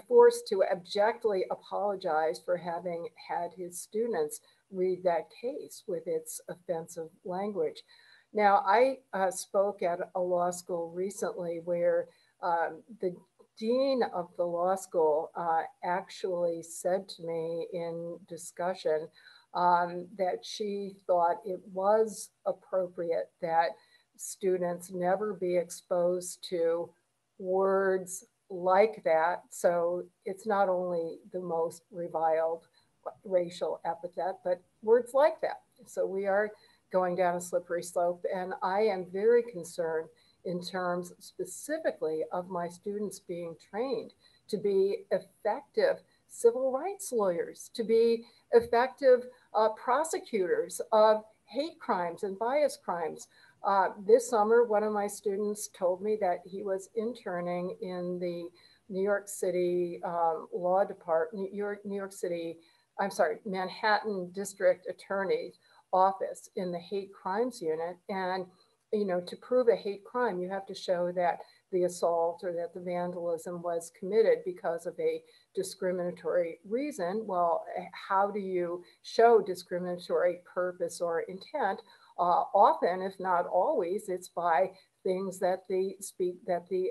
forced to abjectly apologize for having had his students read that case with its offensive language. Now, I spoke at a law school recently where the dean of the law school actually said to me in discussion that she thought it was appropriate that students never be exposed to words like that. So it's not only the most reviled racial epithet, but words like that. So we are going down a slippery slope, and I am very concerned in terms specifically of my students being trained to be effective civil rights lawyers, to be effective prosecutors of hate crimes and bias crimes. This summer, one of my students told me that he was interning in the New York City Law Department, Manhattan District Attorney's Office in the hate crimes unit. And, you know, to prove a hate crime, you have to show that the assault or that the vandalism was committed because of a discriminatory reason. Well, how do you show discriminatory purpose or intent? Often, if not always, it's by things that the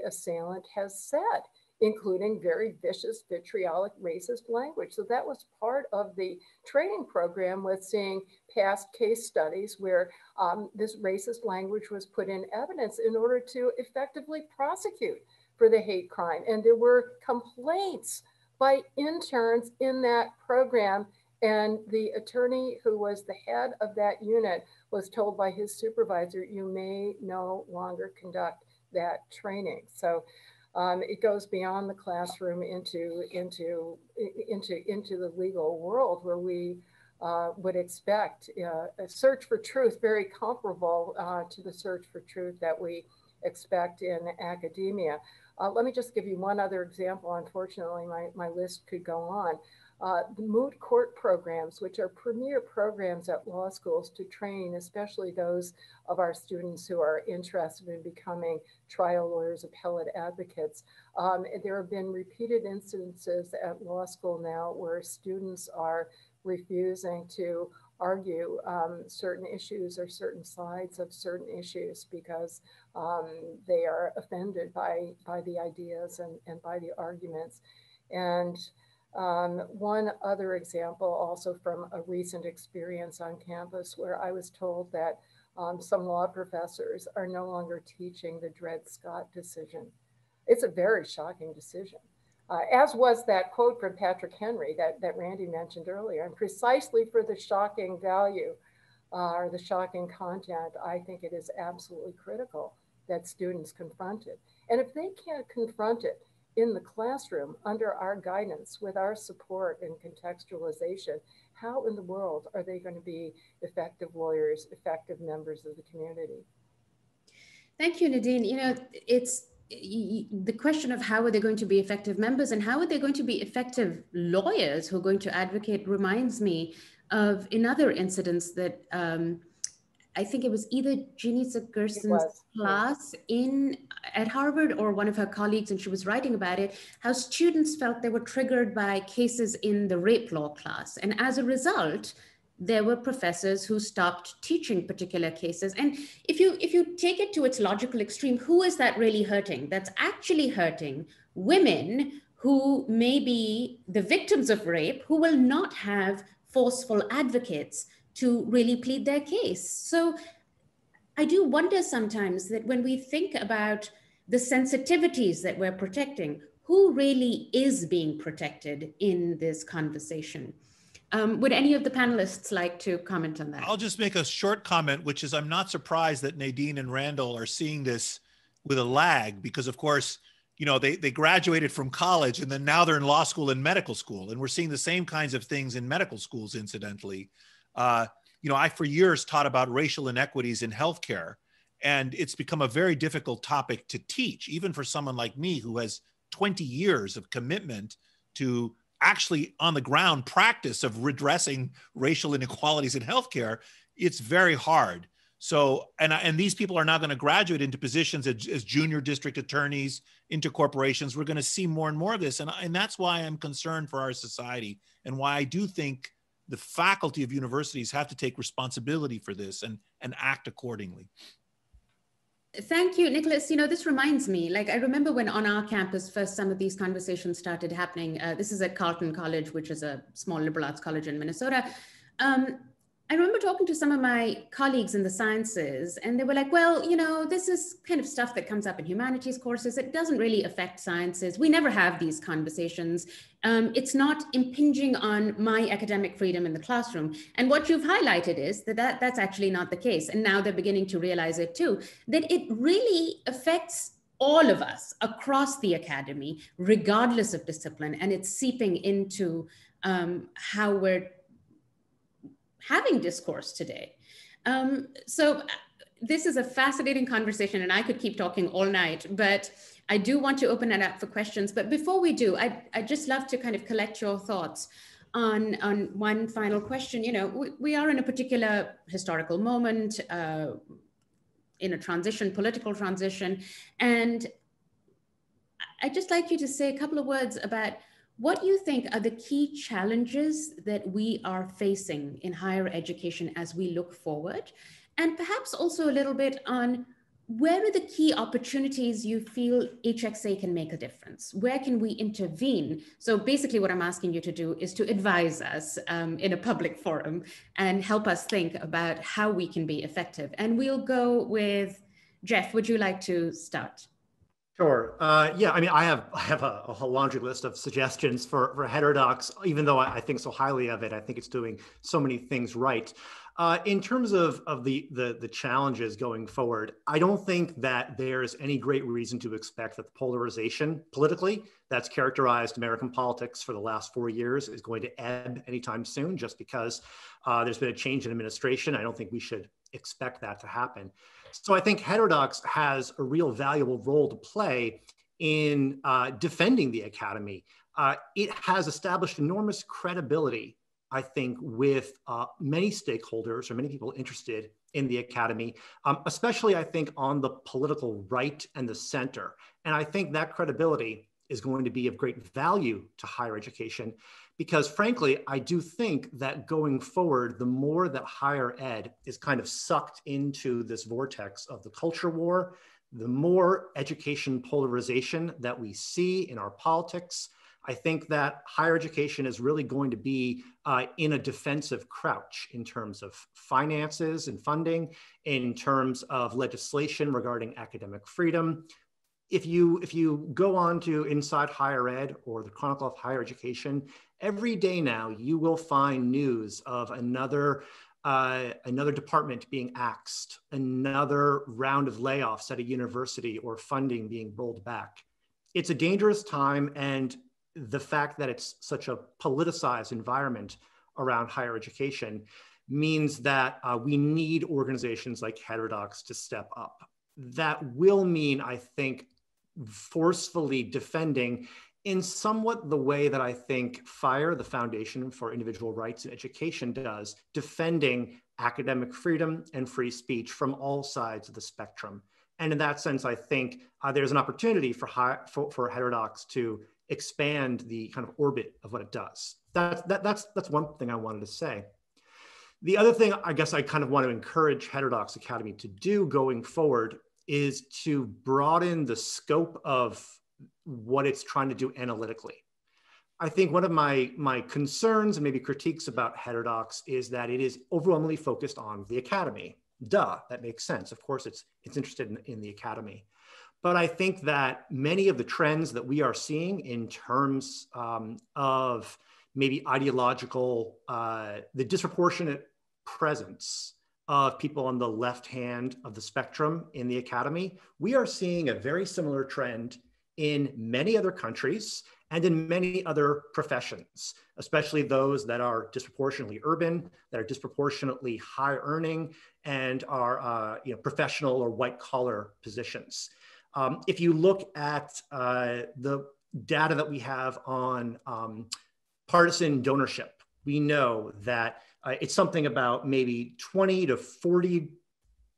assailant has said, including very vicious, vitriolic, racist language. So that was part of the training program, with seeing past case studies where this racist language was put in evidence in order to effectively prosecute for the hate crime. And there were complaints by interns in that program, and the attorney who was the head of that unit was told by his supervisor, you may no longer conduct that training. So it goes beyond the classroom into the legal world, where we would expect a search for truth very comparable to the search for truth that we expect in academia. Let me just give you one other example. Unfortunately, my list could go on. The moot court programs, which are premier programs at law schools to train, especially those of our students who are interested in becoming trial lawyers, appellate advocates. There have been repeated instances at law school now where students are refusing to argue certain issues or certain sides of certain issues because they are offended by the ideas and by the arguments. And one other example also from a recent experience on campus where I was told that some law professors are no longer teaching the Dred Scott decision. It's a very shocking decision. As was that quote from Patrick Henry that Randy mentioned earlier. And precisely for the shocking value or the shocking content, I think it is absolutely critical that students confront it. And if they can't confront it in the classroom under our guidance, with our support and contextualization, how in the world are they going to be effective lawyers, effective members of the community? Thank you, Nadine. You know, it's the question of how are they going to be effective members and how are they going to be effective lawyers who are going to advocate reminds me of another incident that I think it was either Jeannie Gerson's class at Harvard or one of her colleagues, and she was writing about it, how students felt they were triggered by cases in the rape law class. And as a result, there were professors who stopped teaching particular cases. And if you take it to its logical extreme, who is that really hurting? That's actually hurting women who may be the victims of rape, who will not have forceful advocates to really plead their case. So I do wonder sometimes that when we think about the sensitivities that we're protecting, who really is being protected in this conversation? Would any of the panelists like to comment on that? I'll just make a short comment, which is I'm not surprised that Nadine and Randall are seeing this with a lag because, of course, you know, they graduated from college and then now they're in law school and medical school. And we're seeing the same kinds of things in medical schools, incidentally. You know, I for years taught about racial inequities in healthcare, and it's become a very difficult topic to teach, even for someone like me who has 20 years of commitment to actually on the ground practice of redressing racial inequalities in healthcare. It's very hard. So, and these people are now going to graduate into positions as junior district attorneys, into corporations. We're going to see more and more of this. And that's why I'm concerned for our society and why I do think the faculty of universities have to take responsibility for this and act accordingly. Thank you, Nicholas. You know, this reminds me, like, I remember when on our campus, first some of these conversations started happening. This is at Carleton College, which is a small liberal arts college in Minnesota. I remember talking to some of my colleagues in the sciences, and they were like, well, you know, this is kind of stuff that comes up in humanities courses. It doesn't really affect sciences. We never have these conversations. It's not impinging on my academic freedom in the classroom. And what you've highlighted is that's actually not the case. And now they're beginning to realize it too, that it really affects all of us across the academy, regardless of discipline. And it's seeping into how we're having discourse today. So this is a fascinating conversation and I could keep talking all night, but I do want to open it up for questions. But before we do, I'd just love to kind of collect your thoughts on one final question. You know, we are in a particular historical moment, in a transition, political transition. And I'd just like you to say a couple of words about what you think are the key challenges that we are facing in higher education as we look forward, and perhaps also a little bit on where are the key opportunities you feel HXA can make a difference? Where can we intervene? So basically what I'm asking you to do is to advise us in a public forum and help us think about how we can be effective. And we'll go with Jeff. Would you like to start? Sure. Yeah, I mean, I have a laundry list of suggestions for Heterodox, even though I think so highly of it. I think it's doing so many things right. In terms of the challenges going forward, I don't think that there's any great reason to expect that the polarization politically that's characterized American politics for the last 4 years is going to ebb anytime soon, just because there's been a change in administration. I don't think we should expect that to happen. So I think Heterodox has a real valuable role to play in defending the academy it has established enormous credibility, I think, with many stakeholders or many people interested in the academy, especially, I think, on the political right and the center. And I think that credibility is going to be of great value to higher education because, frankly, I do think that going forward, the more that higher ed is kind of sucked into this vortex of the culture war, the more education polarization that we see in our politics, I think that higher education is really going to be in a defensive crouch in terms of finances and funding, in terms of legislation regarding academic freedom. If you go on to Inside Higher Ed or the Chronicle of Higher Education, every day now you will find news of another department being axed, another round of layoffs at a university or funding being rolled back. It's a dangerous time, and the fact that it's such a politicized environment around higher education means that we need organizations like Heterodox to step up. That will mean, I think, forcefully defending in somewhat the way that I think FIRE, the Foundation for Individual Rights in Education, does, defending academic freedom and free speech from all sides of the spectrum. And in that sense, I think there's an opportunity for Heterodox to expand the kind of orbit of what it does. That's one thing I wanted to say. The other thing I guess I kind of want to encourage Heterodox Academy to do going forward is to broaden the scope of what it's trying to do analytically. I think one of my concerns and maybe critiques about Heterodox is that it is overwhelmingly focused on the academy. Duh, that makes sense. Of course, it's interested in the academy. But I think that many of the trends that we are seeing in terms of maybe ideological, the disproportionate presence of people on the left hand of the spectrum in the academy, we are seeing a very similar trend in many other countries and in many other professions, especially those that are disproportionately urban, that are disproportionately high earning, and are professional or white collar positions. If you look at the data that we have on partisan donorship, we know that it's something about maybe 20 to 40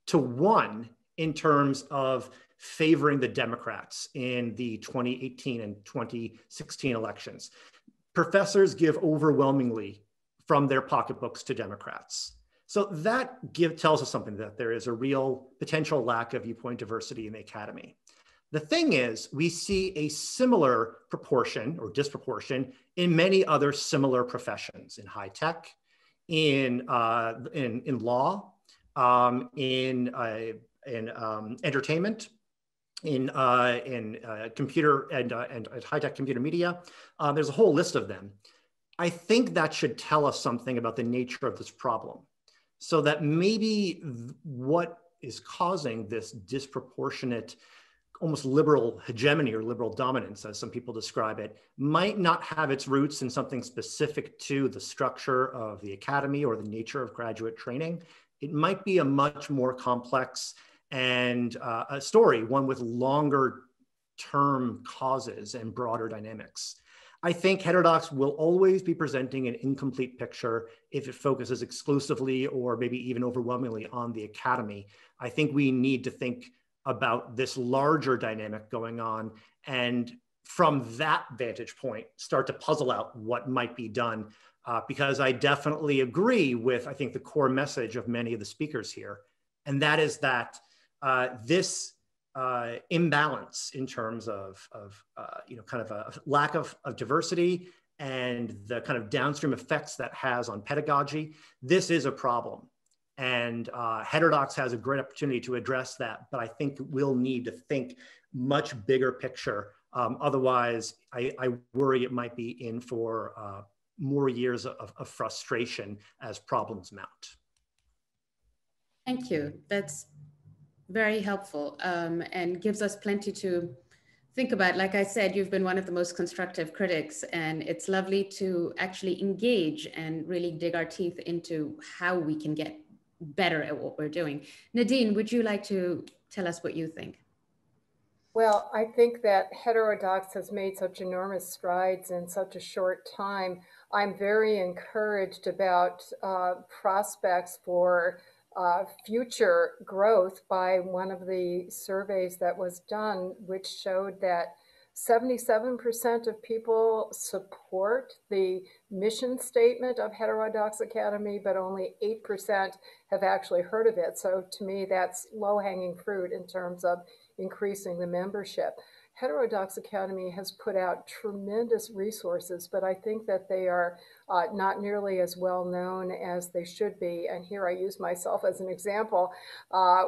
to 1 in terms of favoring the Democrats in the 2018 and 2016 elections. Professors give overwhelmingly from their pocketbooks to Democrats. So that tells us something, that there is a real potential lack of viewpoint diversity in the academy. The thing is, we see a similar proportion or disproportion in many other similar professions, in high tech, in law, in entertainment, in computer and high-tech computer media. There's a whole list of them. I think that should tell us something about the nature of this problem, so that maybe what is causing this disproportionate, almost liberal hegemony or liberal dominance, as some people describe it, might not have its roots in something specific to the structure of the academy or the nature of graduate training. It might be a much more complex and a story, one with longer term causes and broader dynamics. I think Heterodox will always be presenting an incomplete picture if it focuses exclusively or maybe even overwhelmingly on the academy. I think we need to think about this larger dynamic going on, and from that vantage point, start to puzzle out what might be done. Because I definitely agree with, I think, the core message of many of the speakers here, and that is that this imbalance in terms of kind of a lack of diversity and the kind of downstream effects that has on pedagogy, this is a problem. And Heterodox has a great opportunity to address that, but I think we'll need to think much bigger picture. Otherwise, I worry it might be in for more years of frustration as problems mount. Thank you. That's very helpful and gives us plenty to think about. Like I said, you've been one of the most constructive critics, and it's lovely to actually engage and really dig our teeth into how we can get better at what we're doing. Nadine, would you like to tell us what you think? Well, I think that Heterodox has made such enormous strides in such a short time. I'm very encouraged about prospects for future growth by one of the surveys that was done, which showed that 77% of people support the mission statement of Heterodox Academy, but only 8% have actually heard of it. So to me, that's low-hanging fruit in terms of increasing the membership. Heterodox Academy has put out tremendous resources, but I think that they are not nearly as well known as they should be. And here I use myself as an example.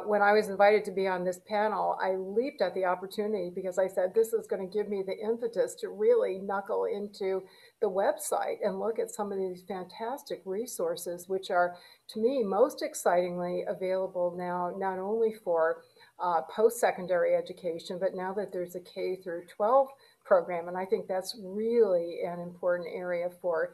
When I was invited to be on this panel, I leaped at the opportunity because I said, this is going to give me the impetus to really knuckle into the website and look at some of these fantastic resources, which are, to me, most excitingly available now, not only for post-secondary education, but now that there's a K through 12 program, and I think that's really an important area for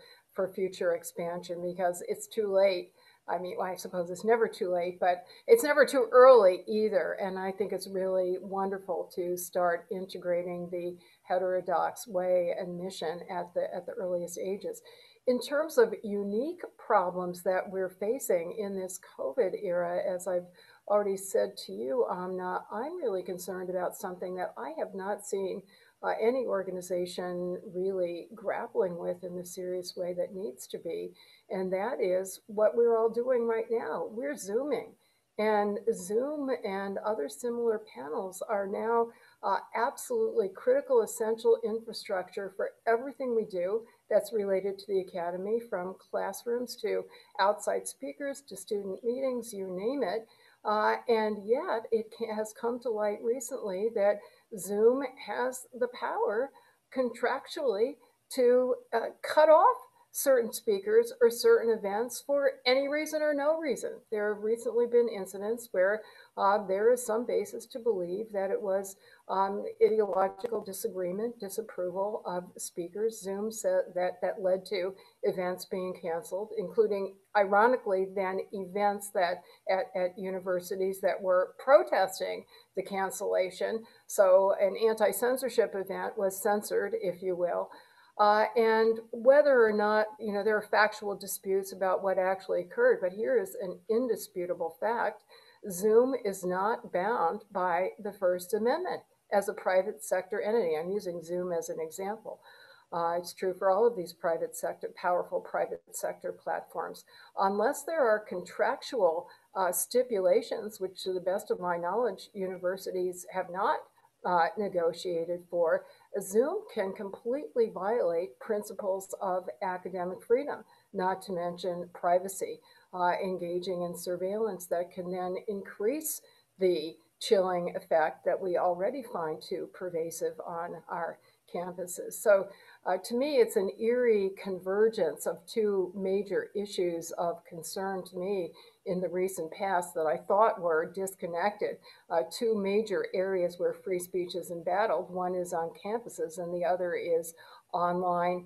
future expansion, because it's too late. I mean, well, I suppose it's never too late, but it's never too early either. And I think it's really wonderful to start integrating the heterodox way and mission at the earliest ages. In terms of unique problems that we're facing in this COVID era, as I've already said to you, Amna, I'm really concerned about something that I have not seen any organization really grappling with in the serious way that needs to be. And that is what we're all doing right now. We're Zooming. And Zoom and other similar panels are now absolutely critical, essential infrastructure for everything we do that's related to the Academy, from classrooms to outside speakers to student meetings, you name it. And yet it has come to light recently that Zoom has the power contractually to cut off certain speakers or certain events for any reason or no reason. There have recently been incidents where there is some basis to believe that it was ideological disagreement, disapproval of speakers. Zoom said that led to events being canceled, including, ironically, then events that at universities that were protesting the cancellation. So an anti-censorship event was censored, if you will. And whether or not, there are factual disputes about what actually occurred, but here is an indisputable fact. Zoom is not bound by the First Amendment as a private sector entity. I'm using Zoom as an example. It's true for all of these powerful private sector platforms. Unless there are contractual stipulations, which to the best of my knowledge, universities have not negotiated for, Zoom can completely violate principles of academic freedom, not to mention privacy, engaging in surveillance that can then increase the chilling effect that we already find too pervasive on our campuses. So to me, it's an eerie convergence of two major issues of concern to me in the recent past that I thought were disconnected. Two major areas where free speech is embattled. One is on campuses and the other is online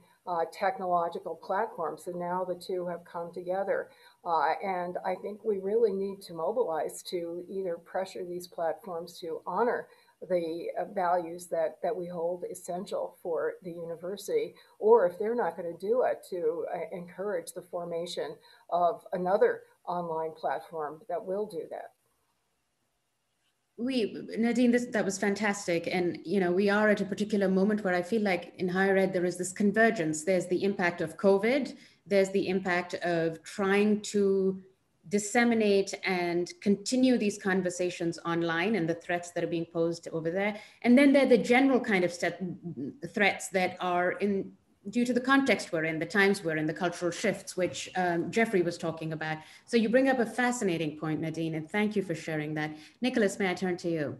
technological platforms. And now the two have come together. And I think we really need to mobilize to either pressure these platforms to honor the values that we hold essential for the university, or if they're not going to do it, to encourage the formation of another online platform that will do that. Nadine, that was fantastic. And, we are at a particular moment where I feel like in higher ed, there is this convergence. There's the impact of COVID. There's the impact of trying to disseminate and continue these conversations online and the threats that are being posed over there. And then there are the general kind of threats that are due to the context we're in, the times we're in, the cultural shifts, which Jeffrey was talking about. So you bring up a fascinating point, Nadine, and thank you for sharing that. Nicholas, may I turn to you?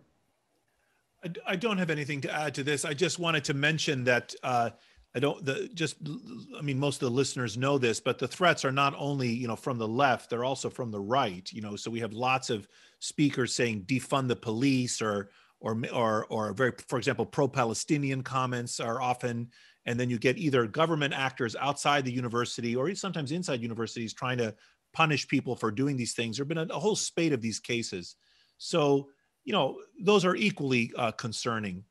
I don't have anything to add to this. I just wanted to mention that most of the listeners know this, but the threats are not only, from the left, they're also from the right, so we have lots of speakers saying defund the police or very, for example, pro-Palestinian comments are often, and then you get either government actors outside the university or sometimes inside universities trying to punish people for doing these things. There've been a whole spate of these cases. So you know, those are equally concerning.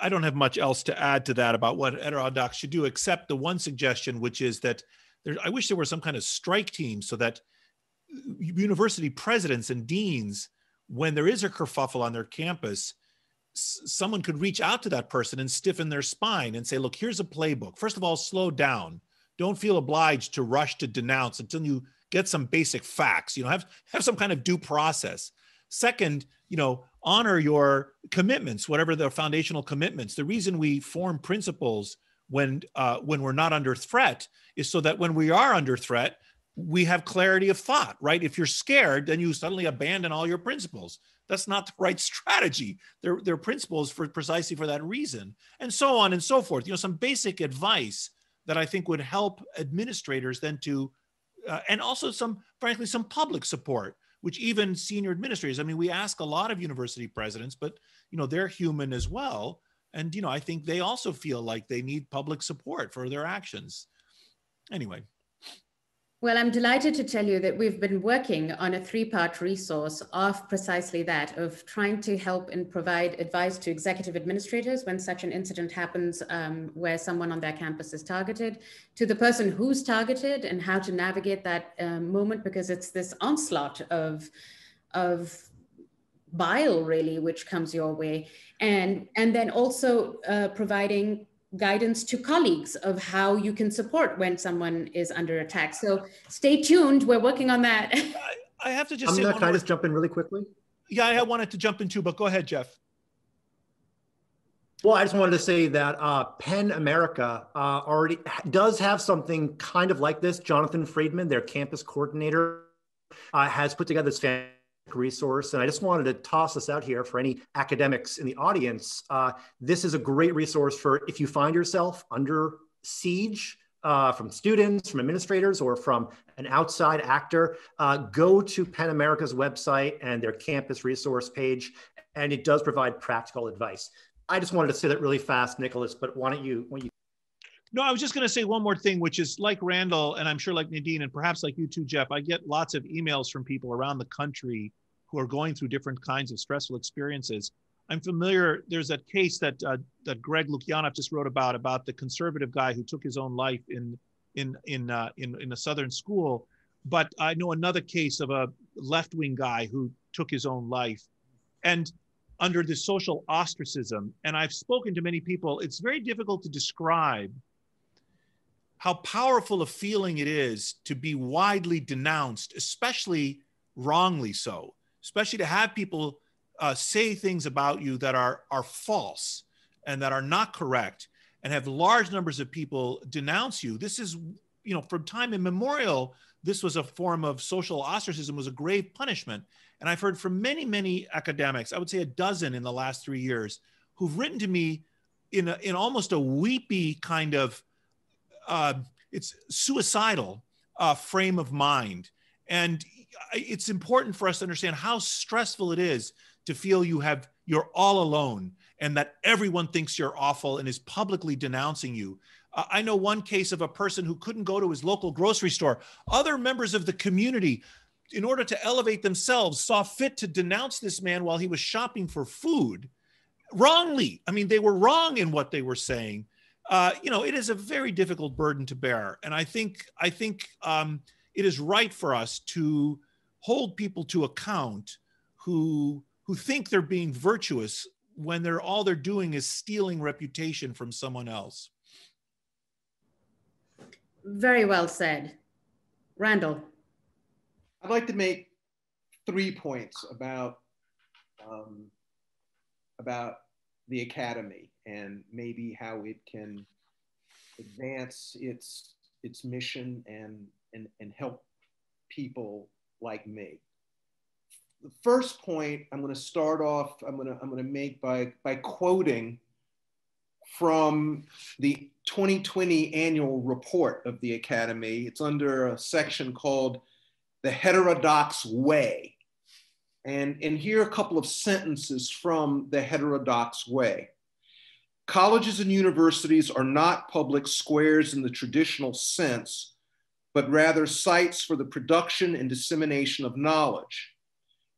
I don't have much else to add to that about what heterodox should do, except the one suggestion, which is that I wish there were some kind of strike team so that university presidents and deans, when there is a kerfuffle on their campus, someone could reach out to that person and stiffen their spine and say, look, here's a playbook. First of all, slow down. Don't feel obliged to rush to denounce until you get some basic facts. You know, have some kind of due process. Second, you know, honor your commitments, whatever the foundational commitments. The reason we form principles when we're not under threat is so that when we are under threat, we have clarity of thought, right? If you're scared, then you suddenly abandon all your principles. That's not the right strategy. They're principles for precisely for that reason, and so on and so forth. You know, some basic advice that I think would help administrators then to, and also frankly, some public support, which even senior administrators, I mean, we ask a lot of university presidents, but, you know, they're human as well. And, you know, I think they also feel like they need public support for their actions. Anyway. Well, I'm delighted to tell you that we've been working on a 3-part resource of precisely that, of trying to help and provide advice to executive administrators when such an incident happens where someone on their campus is targeted, to the person who's targeted and how to navigate that moment, because it's this onslaught of bile really, which comes your way. And then also providing guidance to colleagues of how you can support when someone is under attack. So stay tuned, we're working on that. I have to just say, can I just jump in really quickly? Yeah, I wanted to jump in too, but go ahead, Jeff. Well, I just wanted to say that Penn America already does have something kind of like this. Jonathan Friedman, their campus coordinator, has put together this fantastic resource. And I just wanted to toss this out here for any academics in the audience. This is a great resource for if you find yourself under siege from students, from administrators, or from an outside actor. Go to Penn America's website and their campus resource page, and it does provide practical advice. I just wanted to say that really fast, Nicholas, but why don't you? No, I was just going to say one more thing, which is like Randall, and I'm sure like Nadine, and perhaps like you too, Jeff, I get lots of emails from people around the country who are going through different kinds of stressful experiences. I'm familiar, there's that case that Greg Lukianoff just wrote about the conservative guy who took his own life in a Southern school. But I know another case of a left-wing guy who took his own life. And under the social ostracism, and I've spoken to many people, it's very difficult to describe how powerful a feeling it is to be widely denounced, especially wrongly so, especially to have people say things about you that are false and that are not correct, and have large numbers of people denounce you. This is, you know, from time immemorial, this was a form of social ostracism, was a grave punishment. And I've heard from many, many academics, I would say a dozen in the last 3 years, who've written to me in almost a weepy kind of, it's suicidal frame of mind. And it's important for us to understand how stressful it is to feel you're all alone and that everyone thinks you're awful and is publicly denouncing you. I know one case of a person who couldn't go to his local grocery store. Other members of the community, in order to elevate themselves, saw fit to denounce this man while he was shopping for food wrongly. I mean, they were wrong in what they were saying. You know, it is a very difficult burden to bear. And I think it is right for us to hold people to account who think they're being virtuous when all they're doing is stealing reputation from someone else. Very well said. Randall. I'd like to make 3 points about the Academy and maybe how it can advance its mission and help people like me. The first point I'm going to start off, I'm going to make by quoting from the 2020 annual report of the Academy. It's under a section called The Heterodox Way. And here are a couple of sentences from the Heterodox Way. Colleges and universities are not public squares in the traditional sense, but rather sites for the production and dissemination of knowledge.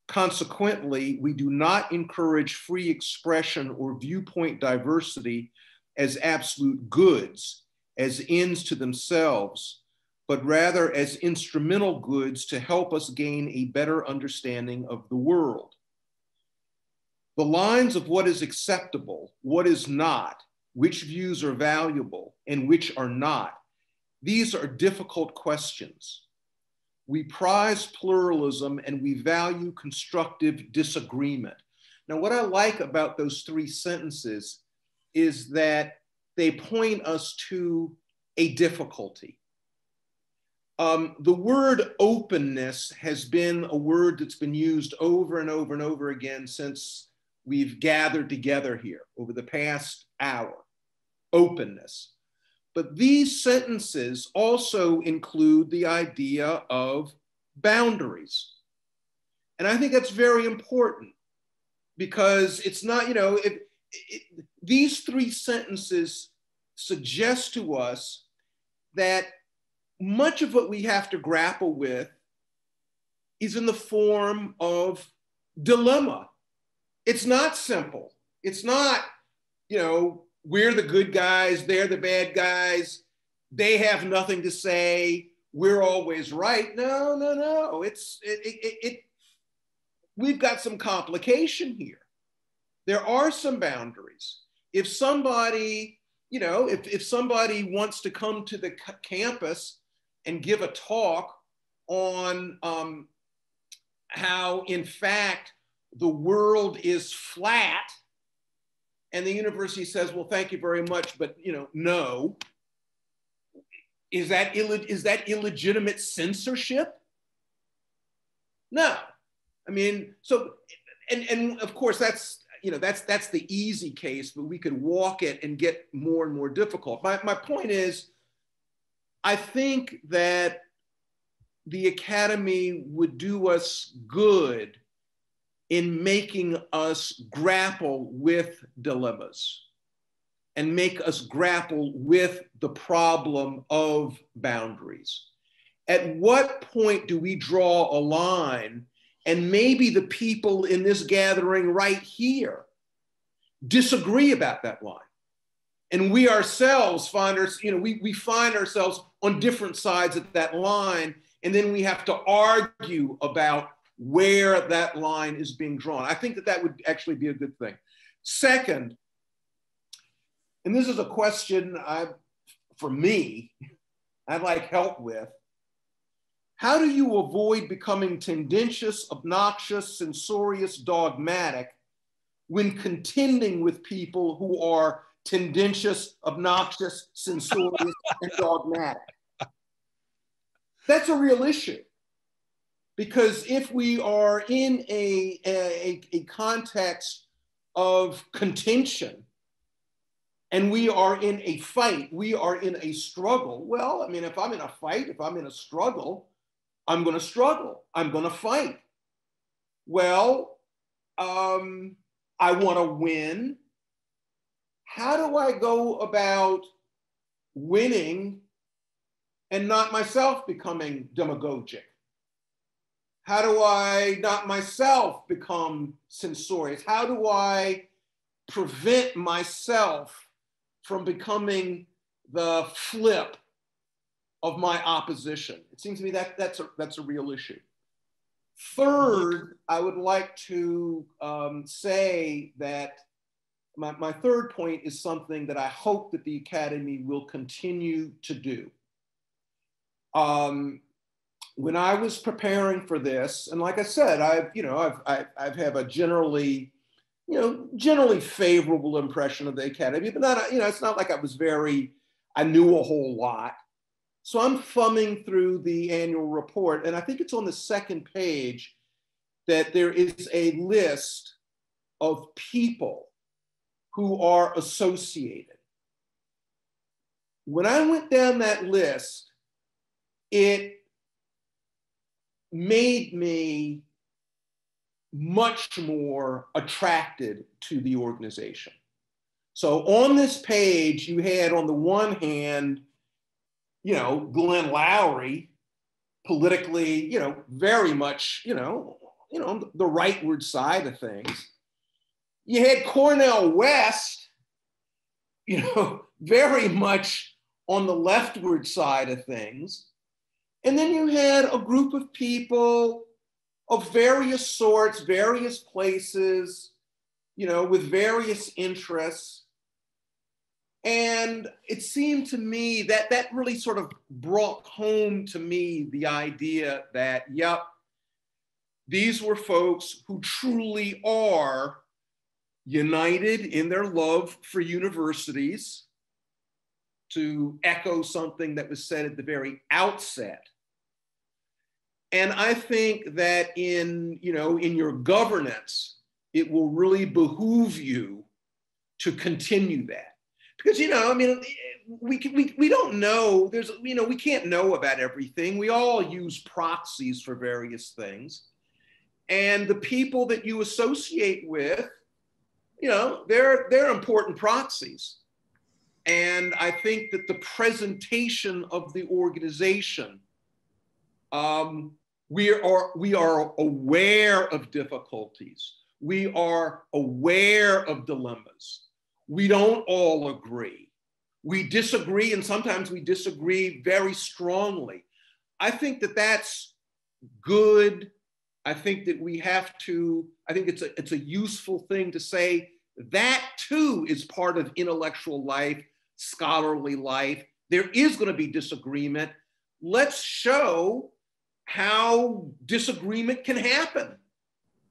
Consequently, we do not encourage free expression or viewpoint diversity as absolute goods, as ends to themselves, but rather as instrumental goods to help us gain a better understanding of the world. The lines of what is acceptable, what is not, which views are valuable and which are not, these are difficult questions. We prize pluralism and we value constructive disagreement. Now, what I like about those three sentences is that they point us to a difficulty. The word openness has been a word that's been used over and over and over again since we've gathered together here over the past hour, openness. But these sentences also include the idea of boundaries. And I think that's very important because it's not, you know, these three sentences suggest to us that much of what we have to grapple with is in the form of dilemma. It's not simple. It's not, you know, we're the good guys, they're the bad guys, they have nothing to say, we're always right. No. We've got some complication here. There are some boundaries. If somebody, you know, if somebody wants to come to the campus and give a talk on how, in fact, the world is flat, and the university says, well, thank you very much, but, you know, no. Is that illegitimate censorship? No. I mean, so, and of course that's, you know, that's the easy case, but we could walk it and get more and more difficult. My point is, I think that the Academy would do us good in making us grapple with dilemmas and make us grapple with the problem of boundaries. At what point do we draw a line? And maybe the people in this gathering right here disagree about that line. And we ourselves find we find ourselves on different sides of that line. And then we have to argue about where that line is being drawn. I think that that would actually be a good thing. Second, and this is a question for me, I'd like help with. How do you avoid becoming tendentious, obnoxious, censorious, dogmatic when contending with people who are tendentious, obnoxious, censorious, and dogmatic? That's a real issue. Because if we are in a context of contention and we are in a fight, we are in a struggle, well, I mean, if I'm in a fight, if I'm in a struggle, I'm going to struggle. I'm going to fight. Well, I want to win. How do I go about winning and not myself becoming demagogic? How do I not myself become censorious? How do I prevent myself from becoming the flip of my opposition? It seems to me that that's a real issue. Third, I would like to say that my third point is something that I hope that the Academy will continue to do. When I was preparing for this, and like I said, I've have a generally favorable impression of the Academy, but not, it's not like I knew a whole lot. So I'm thumbing through the annual report, and I think it's on the second page that there is a list of people who are associated. When I went down that list, it made me much more attracted to the organization. So on this page, you had on the one hand, Glenn Lowry, politically, very much, you know, the rightward side of things. You had Cornel West, you know, very much on the leftward side of things. And then you had a group of people of various sorts, various places, you know, with various interests. And it seemed to me that that really sort of brought home to me the idea that, yep, these were folks who truly are united in their love for universities, to echo something that was said at the very outset. And I think that in, you know, in your governance, it will really behoove you to continue that. Because, you know, I mean, we don't know, there's, you know, we can't know about everything. We all use proxies for various things. And the people that you associate with, you know, they're important proxies. And I think that the presentation of the organization, we are aware of difficulties. We are aware of dilemmas. We don't all agree. We disagree, and sometimes we disagree very strongly. I think that that's good. I think that we have to, I think it's a useful thing to say that too is part of intellectual life, scholarly life. There is going to be disagreement. Let's show how disagreement can happen.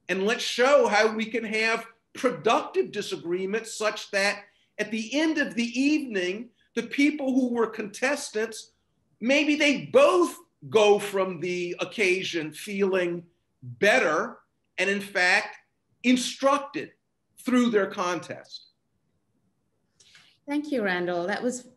And let's show how we can have productive disagreement such that at the end of the evening, the people who were contestants, maybe they both go from the occasion feeling better and in fact instructed through their contest. Thank you, Randall. That was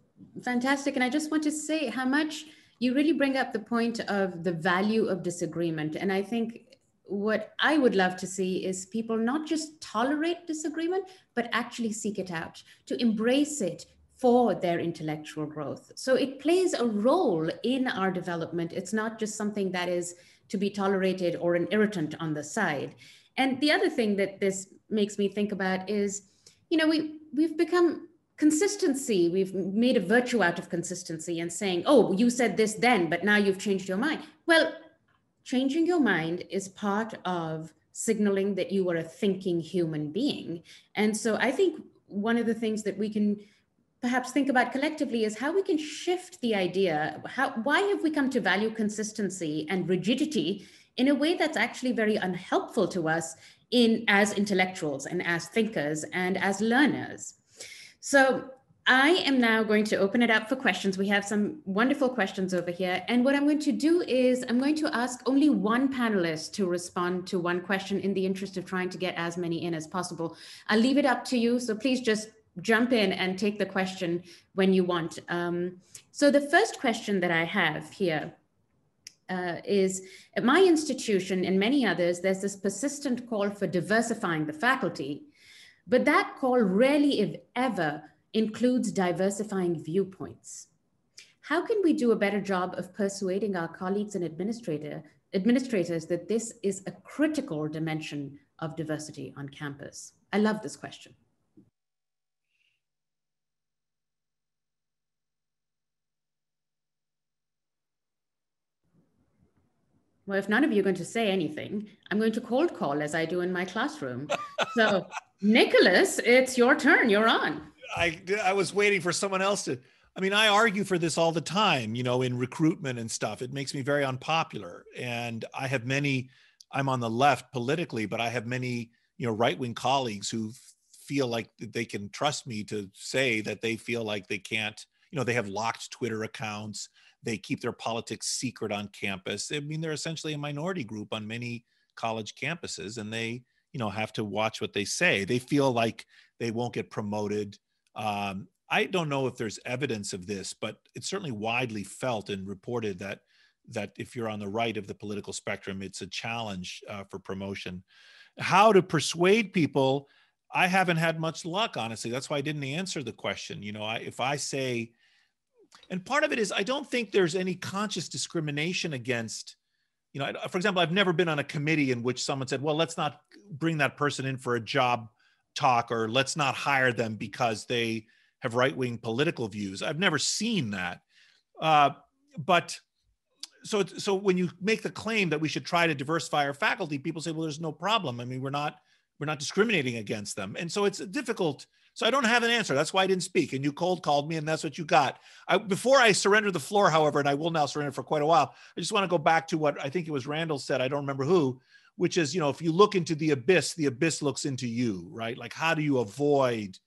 fantastic. And I just want to say how much you really bring up the point of the value of disagreement. And I think what I would love to see is people not just tolerate disagreement, but actually seek it out, to embrace it for their intellectual growth. So it plays a role in our development. It's not just something that is to be tolerated or an irritant on the side. And the other thing that this makes me think about is, you know, we've become consistency. We've made a virtue out of consistency and saying, oh, you said this then, but now you've changed your mind. Well, changing your mind is part of signaling that you are a thinking human being. And so I think one of the things that we can perhaps think about collectively is how we can shift the idea. Why have we come to value consistency and rigidity in a way that's actually very unhelpful to us as intellectuals and as thinkers and as learners? So I am now going to open it up for questions. We have some wonderful questions over here. And what I'm going to do is I'm going to ask only one panelist to respond to one question in the interest of trying to get as many in as possible. I'll leave it up to you. So please just jump in and take the question when you want. So the first question that I have here is, at my institution and many others, there's this persistent call for diversifying the faculty, but that call rarely, if ever, includes diversifying viewpoints. How can we do a better job of persuading our colleagues and administrators that this is a critical dimension of diversity on campus? I love this question. Well, if none of you are going to say anything, I'm going to cold call as I do in my classroom. So, Nicholas, it's your turn. You're on. I was waiting for someone else to. I mean, I argue for this all the time, you know, in recruitment and stuff. It makes me very unpopular. And I have many, I'm on the left politically, but I have many, you know, right-wing colleagues who feel like they can trust me to say that they feel like they can't, you know, they have locked Twitter accounts. They keep their politics secret on campus. I mean, they're essentially a minority group on many college campuses, and they, you know, have to watch what they say. They feel like they won't get promoted. I don't know if there's evidence of this, but it's certainly widely felt and reported that if you're on the right of the political spectrum, it's a challenge for promotion. How to persuade people? I haven't had much luck, honestly. That's why I didn't answer the question. You know, if I say, and part of it is I don't think there's any conscious discrimination against, you know, for example, I've never been on a committee in which someone said, well, let's not bring that person in for a job talk, or let's not hire them because they have right-wing political views. I've never seen that. But so when you make the claim that we should try to diversify our faculty, people say, well, there's no problem. I mean, we're not discriminating against them. And so it's difficult. So I don't have an answer. That's why I didn't speak. And you cold called me, and that's what you got. Before I surrender the floor, however, and I will now surrender for quite a while, I just want to go back to what I think it was Randall said, I don't remember who, which is, you know, if you look into the abyss looks into you, right? Like, how do you avoid